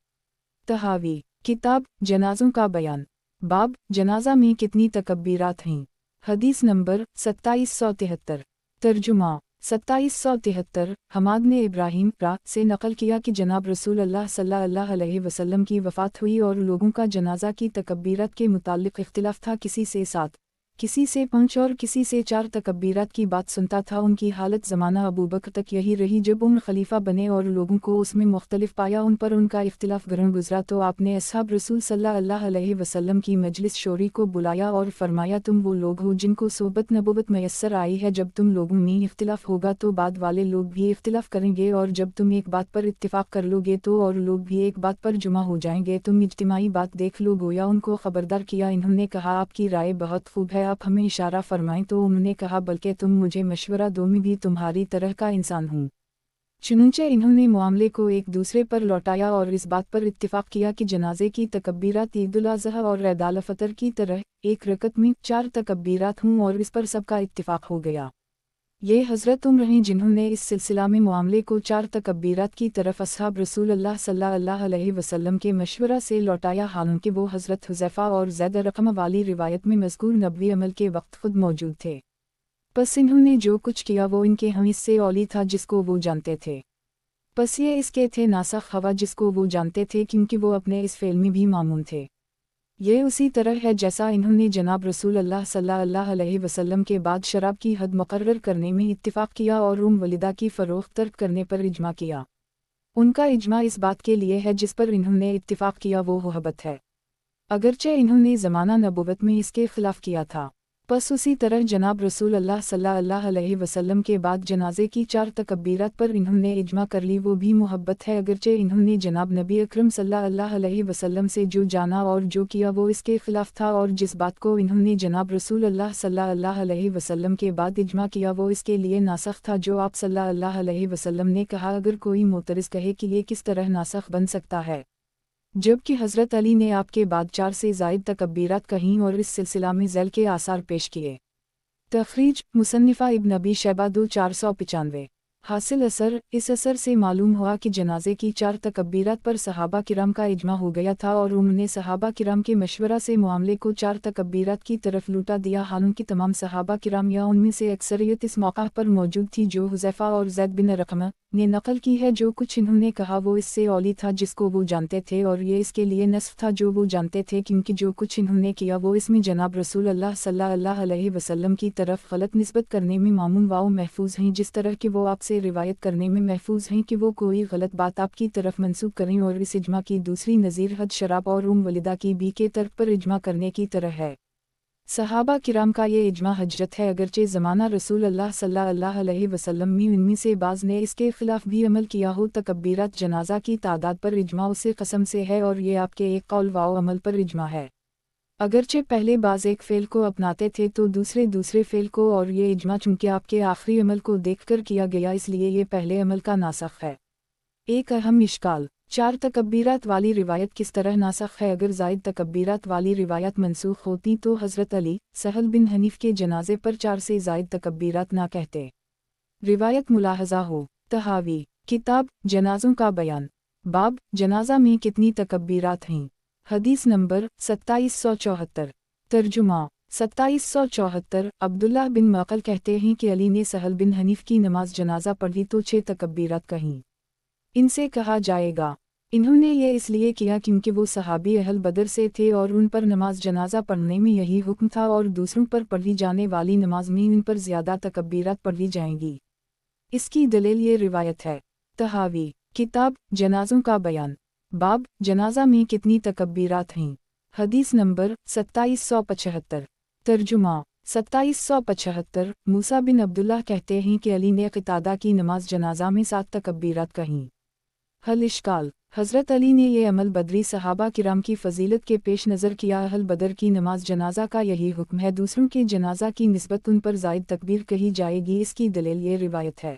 तहावी, किताब जनाज़ों का बयान, बाब जनाजा में कितनी तकबीरात हैं। हदीस नंबर 2773। तर्जुमा 2773। हमाद ने इब्राहीम से नकल किया कि जनाब रसूलुल्लाह सल्लल्लाहु अलैहि वसल्लम की वफ़ात हुई और लोगों का जनाजा की तकबीरत के मुताल्लिक़ इख्तिलाफ़ था, किसी से 7, किसी से 5 और किसी से 4 तकबीरत की बात सुनता था। उनकी हालत ज़माना अबू बकर तक यही रही। जब उन खलीफा बने और लोगों को उसमें मुख्तलिफ पाया, उन पर उनका इख्तिलाफ़ गरम गुजरा, तो आपने अस्हाब रसूल सल्लल्लाहु अलैहि वसल्लम की मजलिस शोरी को बुलाया और फरमाया, तुम वो लोग हो जिनको सोबत नबुवत मैसर आई है। जब तुम लोगों में इख्तिलाफ़ होगा तो बाद वाले लोग भी इख्तिलाफ़ करेंगे, और जब तुम एक बात पर इत्तिफ़ाक़ कर लोगे तो और लोग भी एक बात पर जुमा हो जाएंगे। तुम इज्तिमाई बात देख लो। गोया उनको ख़बरदार किया। इन्होंने कहा, आपकी राय बहुत खूब है, आप हमें इशारा फरमाएं। तो उन्होंने कहा, बल्कि तुम मुझे मशवरा दो, मैं भी तुम्हारी तरह का इंसान हूँ। चुनंचे इन्होंने मामले को एक दूसरे पर लौटाया और इस बात पर इत्तिफ़ाक़ किया कि जनाजे की तकबीरात ईद-उल अज़हा और ईद अल फ़ितर की तरह एक रकत में 4 तकबीरात हों, और इस पर सबका इत्तिफ़ाक़ हो गया। ये हज़रत उम्र हैं जिन्होंने इस सिलसिला में मामले को 4 तकबीरात की तरफ अस्हाब रसूलुल्लाह सल्लल्लाहु अलैहि वसल्लम के मशवरा से लौटाया, हालांकि वो हज़रत हुज़ैफ़ा और ज़ैद रक़म वाली रिवायत में मज़कूर नबवी अमल के वक्त खुद मौजूद थे। बस इन्होंने जो कुछ किया वो इनके हम इससे औली था जिसको वो जानते थे। बस ये इसके थे नासख़ हवा जिसको वो जानते थे, क्योंकि वो अपने इस फ़ेल में भी मामून थे। ये उसी तरह है जैसा इन्होंने जनाब रसूलुल्लाह सल्लल्लाहु अलैहि वसल्लम के बाद शराब की हद मुकर्रर करने में इत्तिफ़ाक़ किया और वलिदा की फ़रोख्त तर्क करने पर इजमा किया। उनका इजमा इस बात के लिए है जिस पर इन्होंने इत्तिफ़ाक़ किया वो हुहबत है, अगरचे इन्होंने ज़माना नबुवत में इसके ख़िलाफ़ किया था। बस उसी तरह जनाब रसूलुल्लाह सल्लल्लाहु अलैहि वसल्लम के बाद जनाजे की 4 तकबीरात पर इन्होंने इजमा कर ली, वो भी मुहब्बत है, अगरचे इन्होंने जनाब नबी अकरम सल्लल्लाहु अलैहि वसल्लम से जो जाना और जो किया वो इसके खिलाफ था, और जिस बात को इन्होंने जनाब रसूलुल्लाह सल्लल्लाहु अलैहि वसल्लम के बाद इजमा किया वो इसके लिए नासख़ था जो आप सल्लल्लाहु अलैहि वसल्लम ने कहा। अगर कोई मोतरज़ कहे कि ये किस तरह नासख़ बन सकता है, जबकि हज़रत अली ने आपके बाद 4 से ज़ायद तकबीरात कहीं और इस सिलसिला में ज़ैल के आसार पेश किए। तख़रीज मुसन्निफ़ा इब्न अबी शैबा 2495। हासिल असर, इस असर से मालूम हुआ कि जनाजे की 4 तकबीरात पर सहाबा किराम का इजमा हो गया था और उन्होंने सहाबा किराम के मशवरा से मामले को 4 तकबीरात की तरफ लूटा दिया। हालांकि तमाम सहाबा किराम या उनमें से अक्सरियत इस मौका पर मौजूद थी जो हुज़ैफ़ा और ज़ैद बिन रक़म ने नकल की है। जो कुछ इन्होंने कहा वो इससे औली था जिसको वो जानते थे, और ये इसके लिए नस्फ़ था जो वो जानते थे, क्योंकि जो कुछ इन्होंने किया वो इसमें जनाब रसूलुल्लाह सल्लल्लाहु अलैहि वसल्लम की तरफ गलत निस्बत करने में मामून वाओ महफूज हैं, जिस तरह कि वो आपसे रिवायत करने में महफूज हैं कि वो कोई गलत बात आपकी तरफ मंसूब करें। और इस इजमा की दूसरी नज़ीर हद शराब और वलिदा की बी के तर्क पर इजमा करने की तरह है। सहाबा किराम का ये इजमा हजरत है, अगरचे ज़माना रसूलुल्लाह सल्लल्लाहु अलैहि वसल्लम में इनमें से बाज़ ने इसके ख़िलाफ़ भी अमल किया हो। तकबीरात जनाजा की तादाद पर इजमा उसे कसम से है, और ये आपके एक कौल वाओ अमल पर इजमा है। अगरचे पहले बाज़ एक फ़ेल को अपनाते थे तो दूसरे फ़ेल को, और ये इजमा चूँकि आपके आखिरी अमल को देखकर किया गया इसलिए ये पहले अमल का नासख़ है। एक अहम इश्काल, 4 तकबीरात वाली रिवायत किस तरह नासख़ है। अगर ज़ायद तकबीरात वाली रिवायत मनसूख़ होती तो हज़रत अली, सहल बिन हनीफ़ के जनाजे पर 4 से ज़ायद तकबीरात ना कहते। रिवायत मुलाहज़ा हो। तहावी, किताब जनाज़ों का बयान, बाब जनाजा में कितनी तकबीरात हैं। हदीस नंबर 2774। तर्जुमा 2774 عبداللہ بن معقل کہتے ہیں کہ علی نے سہل بن حنیف کی نماز جنازہ پڑھی تو 6 تکبیرات کہیں۔ ان سے کہا جائے گا انہوں نے یہ اس لیے کیا کیونکہ وہ صحابی اہل بدر سے تھے اور ان پر نماز جنازہ پڑھنے میں یہی حکم تھا، اور دوسروں پر پڑھی جانے والی نماز میں ان پر زیادہ تکبیرات پڑھی جائیں گی۔ اس کی دلیل یہ روایت ہے۔ طحاوی، کتاب جنازوں کا بیان، باب جنازہ میں کتنی تکبیرات ہیں، حدیث نمبر 2775۔ ترجمہ 2775 موسیٰ بن عبداللہ کہتے ہیں کہ علی نے قتادہ کی نماز جنازہ میں 7 تکبیرات کہیں۔ حل اشکال، حضرت علی نے یہ عمل بدری صحابہ کرام کی فضیلت کے پیش نظر کیا۔ اہل بدر کی نماز جنازہ کا یہی حکم ہے، دوسروں کے جنازہ کی نسبت ان پر زائد تکبیر کہی جائے گی۔ اس کی دلیل یہ روایت ہے۔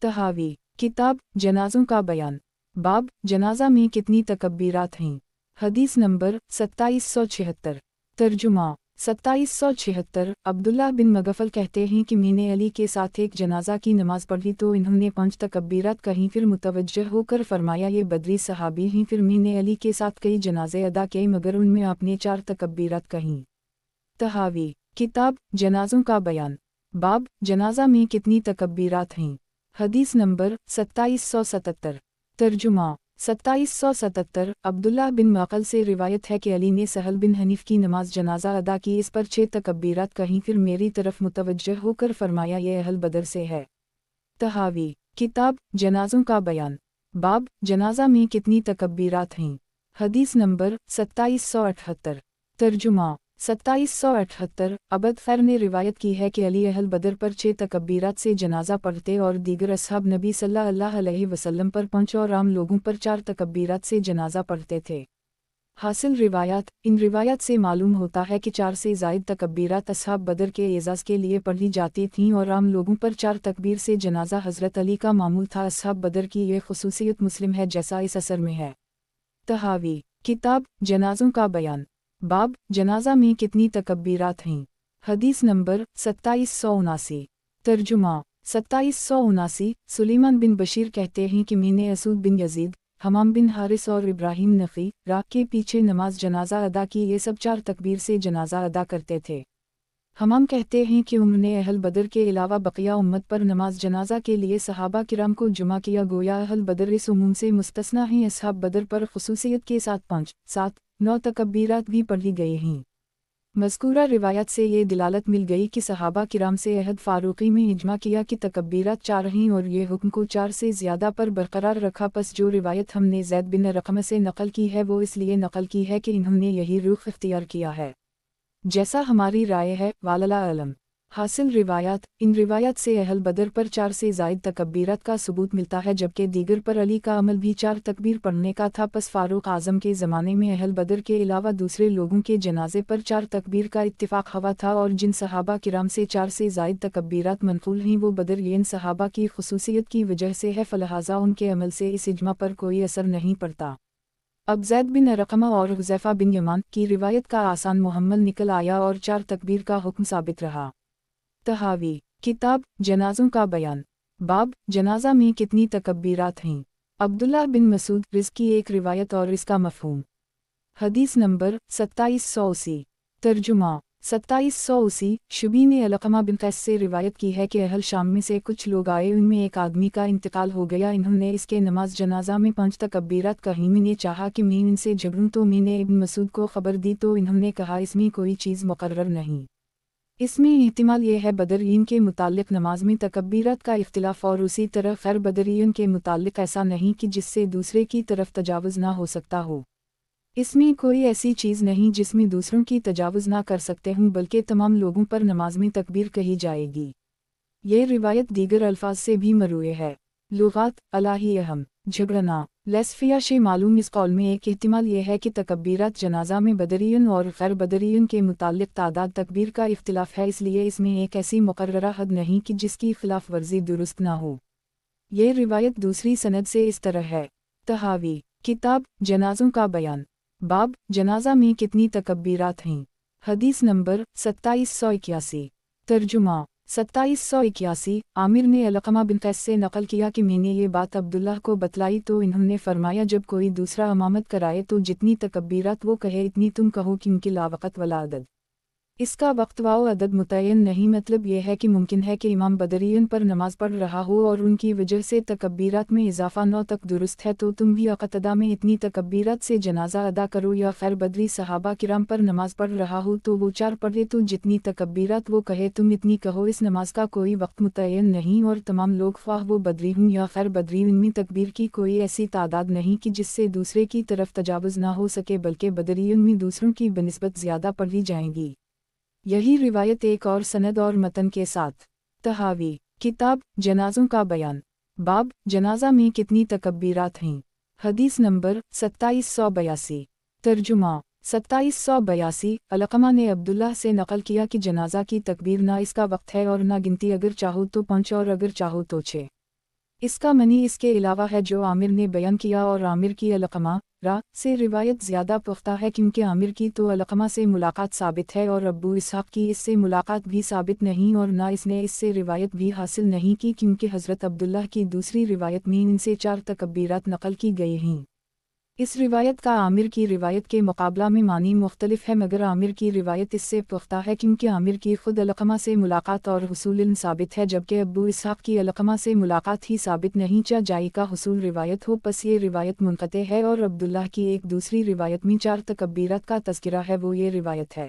طحاوی، کتاب جنازوں کا بیان، باب جنازہ میں کتنی تکبیرات ہیں، حدیث نمبر 2776۔ ترجمہ 2776 عبداللہ بن مغفل کہتے ہیں کہ میں نے علی کے ساتھ ایک جنازہ کی نماز پڑھی تو انہوں نے 5 تکبیرات کہیں، پھر متوجہ ہو کر فرمایا یہ بدری صحابی ہیں، پھر میں نے علی کے ساتھ کئی جنازے ادا کیے مگر ان میں آپ نے 4 تکبیرات کہیں۔ طحاوی، کتاب جنازوں کا بیان، باب جنازہ میں کتنی تکبیرات ہیں، حدیث نمبر 2777۔ ترجمہ 2777 عبداللہ بن معقل سے روایت ہے کہ علی نے سہل بن حنیف کی نماز جنازہ ادا کی، اس پر 6 تکبیرات کہیں، پھر میری طرف متوجہ ہو کر فرمایا یہ اہل بدر سے ہے۔ طحاوی، کتاب جنازوں کا بیان، باب جنازہ میں کتنی تکبیرات ہیں، حدیث نمبر 2778۔ ترجمہ 2778 عبد خیر نے روایت کی ہے کہ علی اہل بدر پر 6 تکبیرات سے جنازہ پڑھتے اور دیگر اصحاب نبی صلی اللہ علیہ وسلم پر 5 اور عام لوگوں پر 4 تکبیرات سے جنازہ پڑھتے تھے۔ حاصل روایات، ان روایات سے معلوم ہوتا ہے کہ 4 سے زائد تکبیرات اصحاب بدر کے اعزاز کے لیے پڑھی جاتی تھیں اور عام لوگوں پر 4 تکبیر سے جنازہ حضرت علی کا معمول تھا۔ اصحاب بدر کی یہ خصوصیت مسلم ہے جیسا اس اثر میں ہے۔ طحاوی، کتاب جنازوں کا بیان، باب جنازہ میں کتنی تکبیرات ہیں، حدیث نمبر 2779۔ ترجمہ 2779 سلیمان بن بشیر کہتے ہیں کہ میں نے اسود بن یزید، حمام بن حارث اور ابراہیم نخعی راک کے پیچھے نماز جنازہ ادا کی، یہ سب 4 تکبیر سے جنازہ ادا کرتے تھے۔ حمام کہتے ہیں کہ انہوں نے اہل بدر کے علاوہ بقیہ امت پر نماز جنازہ کے لیے صحابہ کرام کو جمع کیا، گویا اہل بدر اس عموم سے مستثنیٰ ہیں۔ اصحاب بدر پر خصوصیت کے ساتھ 5، 7، 9 تکبیرات بھی پڑھی گئی ہیں۔ مذکورہ روایت سے یہ دلالت مل گئی کہ صحابہ کرام سے عہد فاروقی میں اجماع کیا کہ تکبیرات 4 ہیں اور یہ حکم کو 4 سے زیادہ پر برقرار رکھا۔ پس جو روایت ہم نے زید بن ارقم سے نقل کی ہے وہ اس لیے نقل کی ہے کہ انہوں نے یہی رخ اختیار کیا ہے جیسا ہماری رائے ہے، واللہ اعلم۔ حاصل روایات، ان روایات سے اہل بدر پر 4 سے زائد تکبیرات کا ثبوت ملتا ہے جبکہ دیگر پر علی کا عمل بھی 4 تکبیر پڑھنے کا تھا۔ پس فاروق اعظم کے زمانے میں اہل بدر کے علاوہ دوسرے لوگوں کے جنازے پر 4 تکبیر کا اتفاق ہوا تھا، اور جن صحابہ کرام سے 4 سے زائد تکبیرات منقول ہیں وہ بدرین صحابہ کی خصوصیت کی وجہ سے ہے، فلہذا ان کے عمل سے اس اجماع پر کوئی اثر نہیں پڑتا۔ اب زید بن ارقم اور حذیفہ بن یمان کی روایت کا آسان محمل نکل آیا اور 4 تکبیر کا حکم ثابت رہا۔ طحاوی، کتاب جنازوں کا بیان، باب جنازہ میں کتنی تکبیرات ہیں، عبداللہ بن مسعود رزق کی ایک روایت اور اس کا مفہوم، حدیث نمبر 2780۔ ترجمہ 2780 شبی نے علقمہ بن قیس سے روایت کی ہے کہ اہل شام میں سے کچھ لوگ آئے، ان میں ایک آدمی کا انتقال ہو گیا، انہوں نے اس کے نماز جنازہ میں 5 تکبیرات کہیں۔ میں نے چاہا کہ میں ان سے جھگڑوں تو میں نے ابن مسعود کو خبر دی تو انہوں نے کہا اس میں کوئی چیز مقرر نہیں، اس میں احتمال یہ ہے بدرین کے متعلق نماز میں تکبیرات کا اختلاف، اور اسی طرح غیر بدرین کے متعلق ایسا نہیں کہ جس سے دوسرے کی طرف تجاوز نہ ہو سکتا ہو، اس میں کوئی ایسی چیز نہیں جس میں دوسروں کی تجاوز نہ کر سکتے ہوں، بلکہ تمام لوگوں پر نماز میں تکبیر کہی جائے گی۔ یہ روایت دیگر الفاظ سے بھی مروی ہے۔ لغات، الہی اہم، جھگڑنا، لیسفیا سے معلوم اس قول میں ایک احتمال یہ ہے کہ تکبیرات جنازہ میں بدرین اور غیر بدرین کے متعلق تعداد تکبیر کا اختلاف ہے، اس لیے اس میں ایک ایسی مقررہ حد نہیں کہ جس کی خلاف ورزی درست نہ ہو۔ یہ روایت دوسری سند سے اس طرح ہے۔ طحاوی، کتاب جنازوں کا بیان، باب جنازہ میں کتنی تکبیرات ہیں، حدیث نمبر 2781۔ ترجمہ 2781 عامر نے علقمہ بن قیس سے نقل کیا کہ میں نے یہ بات عبداللہ کو بتلائی تو انہوں نے فرمایا جب کوئی دوسرا امامت کرائے تو جتنی تکبیرات وہ کہے اتنی تم کہو کیونکہ لا وقت ولا عدد۔ اس کا وقت و عدد متعین نہیں، مطلب یہ ہے کہ ممکن ہے کہ امام بدرین پر نماز پڑھ رہا ہو اور ان کی وجہ سے تکبیرات میں اضافہ 9 تک درست ہے تو تم بھی اقتدا میں اتنی تکبیرات سے جنازہ ادا کرو، یا خیر بدری صحابہ کرام پر نماز پڑھ رہا ہو تو وہ 4 پڑھے تو جتنی تکبیرات وہ کہے تم اتنی کہو۔ اس نماز کا کوئی وقت متعین نہیں اور تمام لوگ خواہ وہ بدری ہوں یا خیر بدری ان میں تکبیر کی کوئی ایسی تعداد نہیں کہ جس سے دوسرے کی طرف تجاوز نہ ہو سکے، بلکہ بدری ان میں دوسروں کی بنسبت زیادہ پڑھی جائیں گی۔ یہی روایت ایک اور سند اور متن کے ساتھ۔ تحاوی کتاب جنازوں کا بیان، باب جنازہ میں کتنی تکبیرات ہیں، حدیث نمبر 2782۔ ترجمہ 2782۔ علقمہ نے عبداللہ سے نقل کیا کہ جنازہ کی تکبیر نہ اس کا وقت ہے اور نہ گنتی، اگر چاہو تو 5 اور اگر چاہو تو 6۔ اس کا معنی اس کے علاوہ ہے جو عامر نے بیان کیا، اور عامر کی علقمہ سے روایت زیادہ پختہ ہے کیونکہ عامر کی تو علقمہ سے ملاقات ثابت ہے اور ابو اسحاق کی اس سے ملاقات بھی ثابت نہیں، اور نہ اس نے اس سے روایت بھی حاصل نہیں کی کیونکہ حضرت عبداللہ کی دوسری روایت میں ان سے 4 تکبیرات نقل کی گئی ہیں۔ اس روایت کا عامر کی روایت کے مقابلہ میں معنی مختلف ہے، مگر عامر کی روایت اس سے پختہ ہے کیونکہ عامر کی خود علقمہ سے ملاقات اور حصول ثابت ہے، جبکہ ابو اسحاق کی علقمہ سے ملاقات ہی ثابت نہیں چاہ جائی کا حصول روایت ہو، پس یہ روایت منقطع ہے، اور عبداللہ کی ایک دوسری روایت میں 4 تکبیرات کا تذکرہ ہے، وہ یہ روایت ہے۔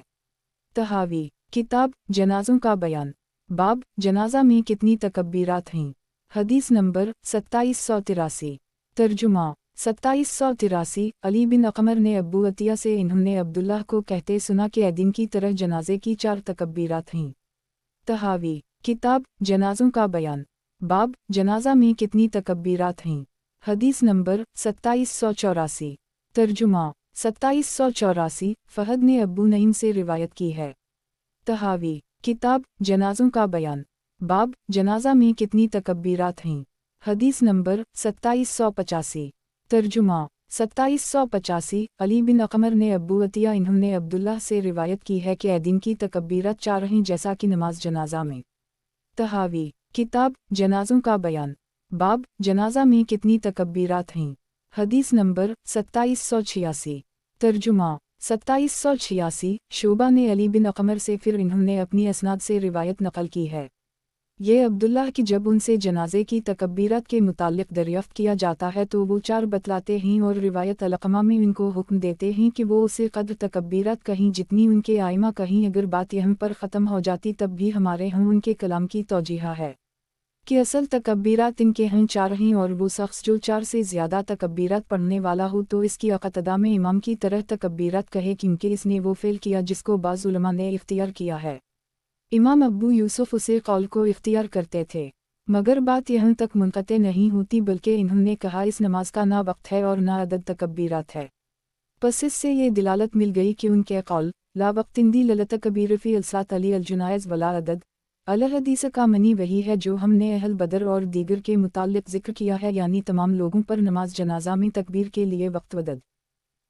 تحاوی کتاب جنازوں کا بیان، باب جنازہ میں کتنی تکبیرات ہیں، حدیث نمبر 2783۔ ترجمہ 2783۔ علی بن عقمر نے ابو عطیہ سے انہوں نے عبداللہ کو کہتے سنا کہ دن کی طرح جنازے کی 4 تکبیرات ہیں۔ تحاوی کتاب جنازوں کا بیان، باب جنازہ میں کتنی تکبیرات ہیں، حدیث نمبر 2784۔ ترجمہ 2784۔ فہد نے ابو نعیم سے روایت کی ہے۔ تحاوی کتاب جنازوں کا بیان، باب جنازہ میں کتنی تکبیرات ہیں، حدیث نمبر 2785۔ ترجمہ 2785۔ علی بن عقمر نے ابو عطیہ انہوں نے عبداللہ سے روایت کی ہے کہ دن کی تکبیرات 4 ہیں جیسا کہ نماز جنازہ میں۔ تحاوی کتاب جنازوں کا بیان، باب جنازہ میں کتنی تکبیرات ہیں، حدیث نمبر 2786۔ ترجمہ 2786۔ شعبہ نے علی بن عقمر سے پھر انہوں نے اپنی اسناد سے روایت نقل کی ہے۔ یہ عبداللہ کی جب ان سے جنازے کی تکبیرات کے متعلق دریافت کیا جاتا ہے تو وہ 4 بتلاتے ہیں، اور روایت علقمہ میں ان کو حکم دیتے ہیں کہ وہ اسے قدر تکبیرات کہیں جتنی ان کے آئمہ کہیں، اگر بات یہاں پر ختم ہو جاتی تب بھی ہمارے ہاں ان کے کلام کی توجیہ ہے کہ اصل تکبیرات ان کے ہاں 4 ہیں، اور وہ شخص جو 4 سے زیادہ تکبیرات پڑھنے والا ہو تو اس کی اقتدا میں امام کی طرح تکبیرات کہے، کیونکہ اس نے وہ فعل کیا جس کو بعض علماء نے اختیار کیا ہے۔ امام ابو یوسف اسے قول کو اختیار کرتے تھے، مگر بات یہاں تک منقطع نہیں ہوتی، بلکہ انہوں نے کہا اس نماز کا نہ وقت ہے اور نہ عدد تکبیرات ہے۔ پس اس سے یہ دلالت مل گئی کہ ان کے قول لا وقت اندی للتکبیر فی الصلاۃ علی الجنائز ولا عدد الحدیث کا معنی وہی ہے جو ہم نے اہل بدر اور دیگر کے متعلق ذکر کیا ہے، یعنی تمام لوگوں پر نماز جنازہ میں تکبیر کے لیے وقت و عدد۔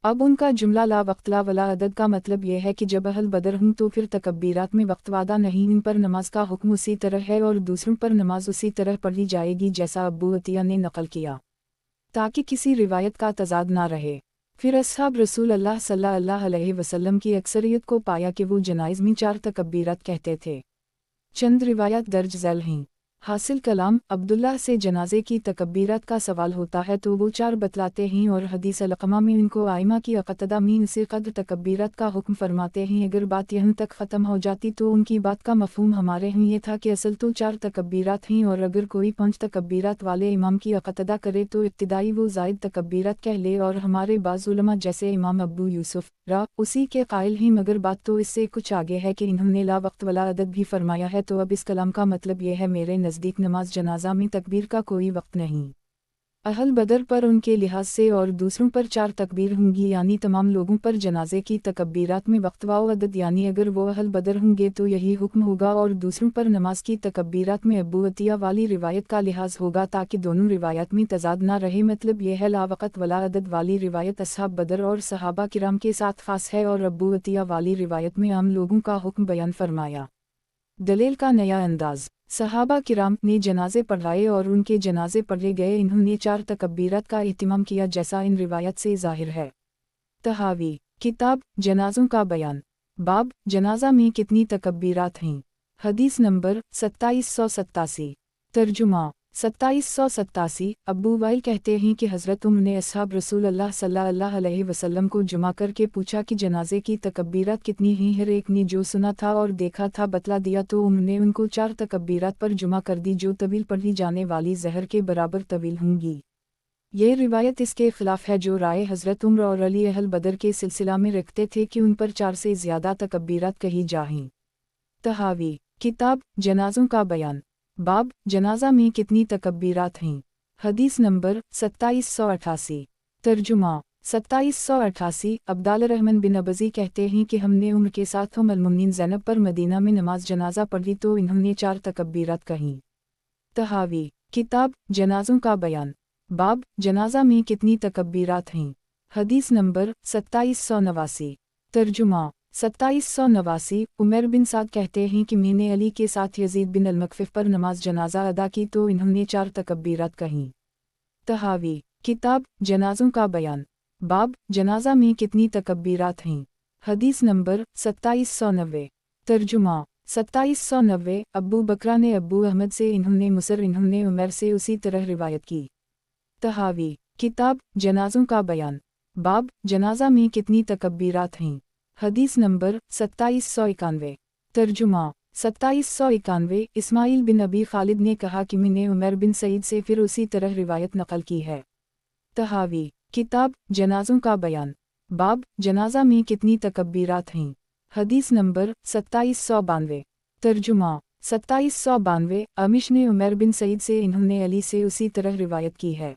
اب ان کا جملہ لا وقت لا ولا عدد کا مطلب یہ ہے کہ جب اہل بدر ہوں تو پھر تکبیرات میں وقت وعدہ نہیں، ان پر نماز کا حکم اسی طرح ہے اور دوسروں پر نماز اسی طرح پڑھی جائے گی جیسا ابو عطیہ نے نقل کیا، تاکہ کسی روایت کا تضاد نہ رہے۔ پھر اصحاب رسول اللہ صلی اللہ علیہ وسلم کی اکثریت کو پایا کہ وہ جنائز میں 4 تکبیرات کہتے تھے۔ چند روایات درج ذیل ہیں۔ حاصل کلام عبداللہ سے جنازے کی تکبیرات کا سوال ہوتا ہے تو وہ 4 بتلاتے ہیں، اور حدیث علقمہ میں ان کو آئمہ کی اقتدا میں اسے قدر تکبیرات کا حکم فرماتے ہیں۔ اگر بات یہاں تک ختم ہو جاتی تو ان کی بات کا مفہوم ہمارے ہاں یہ تھا کہ اصل تو 4 تکبیرات ہیں، اور اگر کوئی 5 تکبیرات والے امام کی اقتدا کرے تو ابتدائی وہ زائد تکبیرات کہہ لے، اور ہمارے بعض علماء جیسے امام ابو یوسف اسی کے قائل ہیں، مگر بات تو اس سے کچھ آگے ہے کہ انہوں نے لا وقت ولا عدد بھی فرمایا ہے، تو اب اس کلام کا مطلب یہ ہے میرے نزدیک نماز جنازہ میں تکبیر کا کوئی وقت نہیں۔ اہل بدر پر ان کے لحاظ سے اور دوسروں پر 4 تکبیر ہوں گی، یعنی تمام لوگوں پر جنازے کی تکبیرات میں وقت و عدد، یعنی اگر وہ اہل بدر ہوں گے تو یہی حکم ہوگا، اور دوسروں پر نماز کی تکبیرات میں ابو عطیہ والی روایت کا لحاظ ہوگا تاکہ دونوں روایات میں تضاد نہ رہے۔ مطلب یہ ہے لا وقت ولا عدد والی روایت اصحاب بدر اور صحابہ کرام کے ساتھ خاص ہے، اور ابو عطیہ والی روایت میں عام لوگوں کا حکم بیان فرمایا۔ دلیل کا نیا انداز، صحابہ کرام نے جنازے پڑھائے اور ان کے جنازے پڑھے گئے، انہوں نے 4 تکبیرات کا اہتمام کیا جیسا ان روایت سے ظاہر ہے۔ تحاوی کتاب جنازوں کا بیان، बाब जनाजा में कितनी तकबीरात हैं। हदीस नंबर 2787। तर्जुमा 2787। अब्बू वाइल कहते हैं कि हज़रत उम्र ने अस्हाब रसूल अल्लाह सल्लल्लाहु अलैहि वसल्लम को जमा करके पूछा कि जनाजे की तकबीरात कितनी हैं। हर एक ने जो सुना था और देखा था बतला दिया, तो उन्होंने उनको 4 तकबीरात पर जुमा कर दी, जो तवील पढ़ी जाने वाली जहर के बराबर तवील होंगी। ये रिवायत इसके खिलाफ है जो राय हज़रत उम्र और अली अहल बदर के सिलसिला में रखते थे कि उन पर 4 से ज़्यादा तकबीरात कही जाएं। तहावी किताब जनाज़ों का बयान। बाब जनाजा में कितनी तकबीरात हैं। हदीस नंबर 2788। तर्जुमा 2788। अब्दाल रहमान बिन अबज़ी कहते हैं कि हमने उम्र के साथ उम्मुल मोमिनीन ज़ैनब पर मदीना में नमाज जनाजा पढ़ी, तो इन्होंने 4 तकबीरात कहीं। तहावी किताब जनाज़ों का बयान। बाब जनाजा में कितनी तकबीरात हैं। हदीस नंबर 2789। तर्जुमा 2789। उमर बिन साद कहते हैं कि मैंने अली के साथ यजीद बिन अल-मकफ़िफ़ पर नमाज जनाजा अदा की, तो इन्होंने 4 तकबीरात कहीं। तहावी किताब जनाज़ों का बयान। बाब जनाजा में कितनी तकबीरात हैं। हदीस नंबर 2790। तर्जुमा 2790। अब्बू बकरा ने अब्बू अहमद से, इन्होंने मुसर, इन्होंने उमर से उसी तरह रिवायत की। तहावी किताब जनाज़ों का बयान। बाब जनाजा में कितनी तकबीरात हैं। हदीस नंबर 2791। तर्जुमा 2791। इस्माइल बिन अबी खालिद ने कहा कि मैंने उमर बिन सईद से फिर उसी तरह रिवायत नकल की है। तहावी किताब जनाज़ों का बयान। बाब जनाजा में कितनी तकबीरात हैं। हदीस नंबर 2792। तर्जुमा 2792। अमिश ने उमर बिन सईद से, इन्होंने अली से उसी तरह रिवायत की है।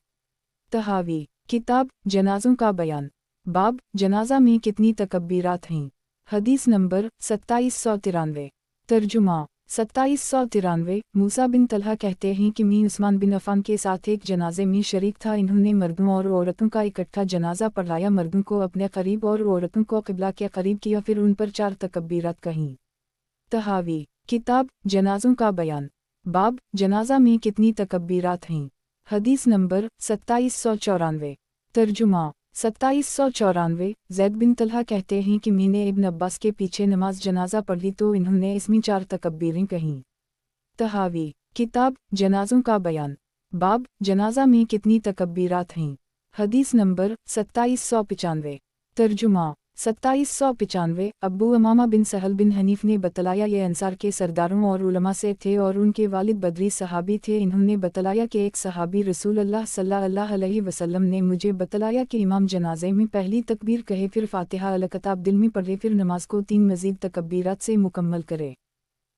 तहावी किताब जनाज़ों का बयान। बाब जनाजा में कितनी तकबीरात हैं। हदीस नंबर 2793। तर्जुमा 2793। मूसा बिन तलहा कहते हैं कि मैं उस्मान बिन अफ़ान के साथ एक जनाजे में शरीक था, इन्होंने मर्दों और औरतों का इकट्ठा जनाजा पढ़ाया, मर्दों को अपने करीब और औरतों को क़िबला के करीब किया, फिर उन पर 4 तकबीरात कहीं। तहावी किताब जनाज़ों का बयान। बाब जनाजा में कितनी तकबीरात हैं। हदीस नंबर 2794। तर्जुमा 2794। ज़ैद बिन तलहा कहते हैं कि मैंने इब्न अब्बास के पीछे नमाज जनाजा पढ़ी, तो इन्होंने इसमें 4 तकबीरें कहीं। तहावी किताब जनाज़ों का बयान। बाब जनाजा में कितनी तकबीरात हैं। हदीस नंबर 2795। तर्जुमा 2795। अब्बू अमामा बिन सहल बिन हनीफ ने बतलाया, ये अंसार के सरदारों और उलमा से थे और उनके वालिद बदरी सहाबी थे। इन्होंने बतलाया कि एक सहाबी रसूल अल्लाह सल्लल्लाहु अलैहि वसल्लम ने मुझे बतलाया कि इमाम जनाजे में पहली तकबीर कहे, फिर फातिहा अल-किताब दिल में पढ़े, फिर नमाज को 3 मज़ीद तकबीरात से मुकम्मल करे।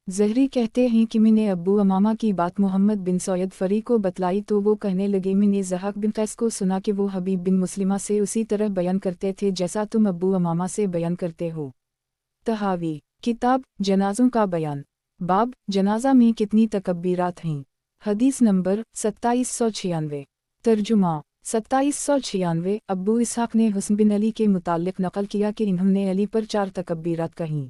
ज़हरी कहते हैं कि मैंने अब्बू अमामा की बात मोहम्मद बिन सैयद फ़री को बतलाई, तो वो कहने लगे, मैंने ज़हाक बिन कैस को सुना कि वो हबीब बिन मुस्लिमा से उसी तरह बयान करते थे जैसा तुम अब्बू अमामा से बयान करते हो। तहावी किताब जनाज़ों का बयान। बाब जनाजा में कितनी तकबीरात हैं। हदीस नंबर 2796। तर्जुमा 2796। अब्बू इसहाक़ ने हुस्न बिन अली के मुताल्लिक़ नक़ल किया कि इन्होंने अली पर 4 तकबीरात कहीं।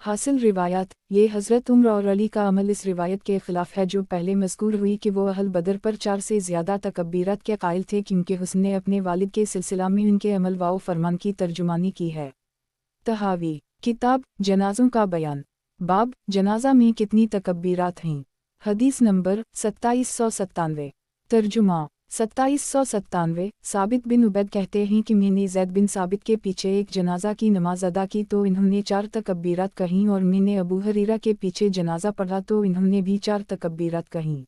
हासिल रिवायत। ये हज़रत उमर और अली का अमल इस रिवायत के ख़िलाफ़ है जो पहले मज़कूर हुई कि वो अहल बदर पर 4 से ज़्यादा तकबीरात के कायल थे, क्योंकि हुस्न ने अपने वालिद के सिलसिला में उनके अमल व फरमान की तर्जुमानी की है। तहावी किताब जनाज़ों का बयान। बाब जनाजा में कितनी तकबीरात हैं। हदीस नंबर 2797। तर्जुमा 2797। साबित बिन उबैद कहते हैं कि मैंने ज़ैद बिन साबित के पीछे एक जनाजा की नमाज अदा की, तो इन्होंने 4 तकबीरात कहीं, और मैंने अबू हरीरा के पीछे जनाजा पढ़ा, तो इन्होंने भी 4 तकबीरात कहीं।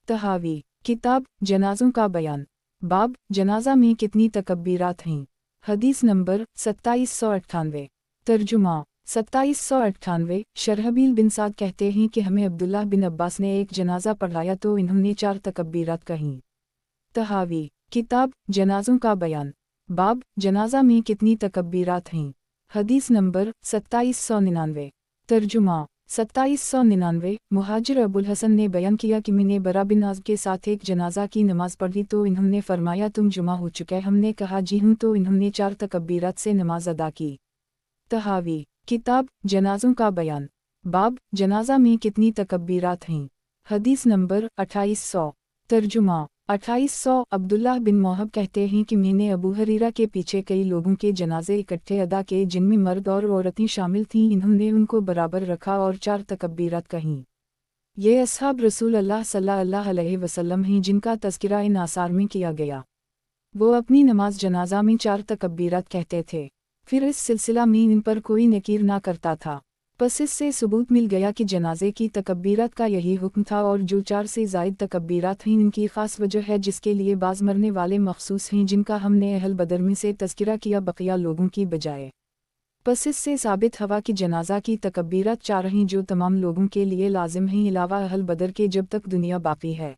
तहावी किताब जनाज़ों का बयान। बाब जनाजा में कितनी तकबीरात हैं। हदीस नंबर 2798। तर्जुमा 2798। शरहबील बिन साद कहते हैं कि हमें अब्दुल्लाह बिन अब्बास ने एक जनाजा पढ़ाया, तो इन्होंने 4 तकबीरात कहीं। तहावी किताब जनाज़ों का बयान। बाब जनाजा में कितनी तकबीरात हैं। हदीस नंबर 2799। तर्जुमा 2799। मुहाजिर अबुल हसन ने बयान किया कि मैंने बरा बिन आज़ब के साथ एक जनाजा की नमाज पढ़ी, तो इन्होंने फरमाया, तुम जुमा हो चुका। हमने कहा जी हूँ, तो इन्होंने 4 तकबीरात से नमाज अदा की। तहावी किताब जनाज़ों का बयान। बाब जनाजा में कितनी तकबीरात हैं। हदीस नंबर 2800। तर्जुमा 2800 عبداللہ بن موہب کہتے ہیں کہ میں نے ابو حریرہ کے پیچھے کئی لوگوں کے جنازے اکٹھے ادا کیے جن میں مرد اور عورتیں شامل تھیں، انہوں نے ان کو برابر رکھا اور 4 تکبیرات کہیں۔ یہ اصحاب رسول اللہ صلی اللہ علیہ وسلم ہیں جن کا تذکرہ ان آثار میں کیا گیا۔ وہ اپنی نماز جنازہ میں 4 تکبیرات کہتے تھے، پھر اس سلسلہ میں ان پر کوئی نکیر نہ کرتا تھا۔ پس اس سے ثبوت مل گیا کہ جنازے کی تکبیرات کا یہی حکم تھا، اور جو 4 سے زائد تکبیرات ہیں ان کی خاص وجہ ہے جس کے لیے بعض مرنے والے مخصوص ہیں جن کا ہم نے اہل بدر میں سے تذکرہ کیا بقیہ لوگوں کی بجائے۔ پس اس سے ثابت ہوا کہ جنازہ کی تکبیرات 4 ہیں جو تمام لوگوں کے لیے لازم ہیں علاوہ اہل بدر کے جب تک دنیا باقی ہے۔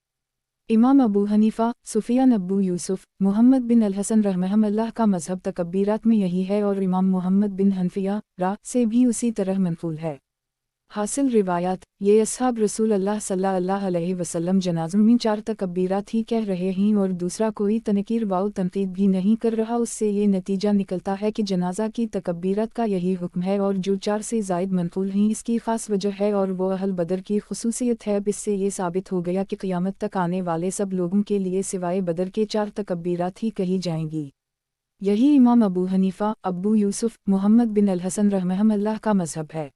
امام ابو حنیفہ، سفیان ابو یوسف، محمد بن الحسن رحمہم اللہ کا مذہب تکبیرات میں یہی ہے، اور امام محمد بن حنفیہ سے بھی اسی طرح منقول ہے۔ حاصل روایات: یہ اصحاب رسول اللہ صلی اللہ علیہ وسلم جنازوں میں 4 تکبیرات ہی کہہ رہے ہیں اور دوسرا کوئی تنکیر و تنقید بھی نہیں کر رہا۔ اس سے یہ نتیجہ نکلتا ہے کہ جنازہ کی تکبیرات کا یہی حکم ہے، اور جو 4 سے زائد منقول ہیں اس کی خاص وجہ ہے اور وہ اہل بدر کی خصوصیت ہے۔ اس سے یہ ثابت ہو گیا کہ قیامت تک آنے والے سب لوگوں کے لیے سوائے بدر کے 4 تکبیرات ہی کہی جائیں گی۔ یہی امام ابو حنیفہ، ابو یوسف، محمد بن الحسن رحمہم اللہ کا مذہب ہے۔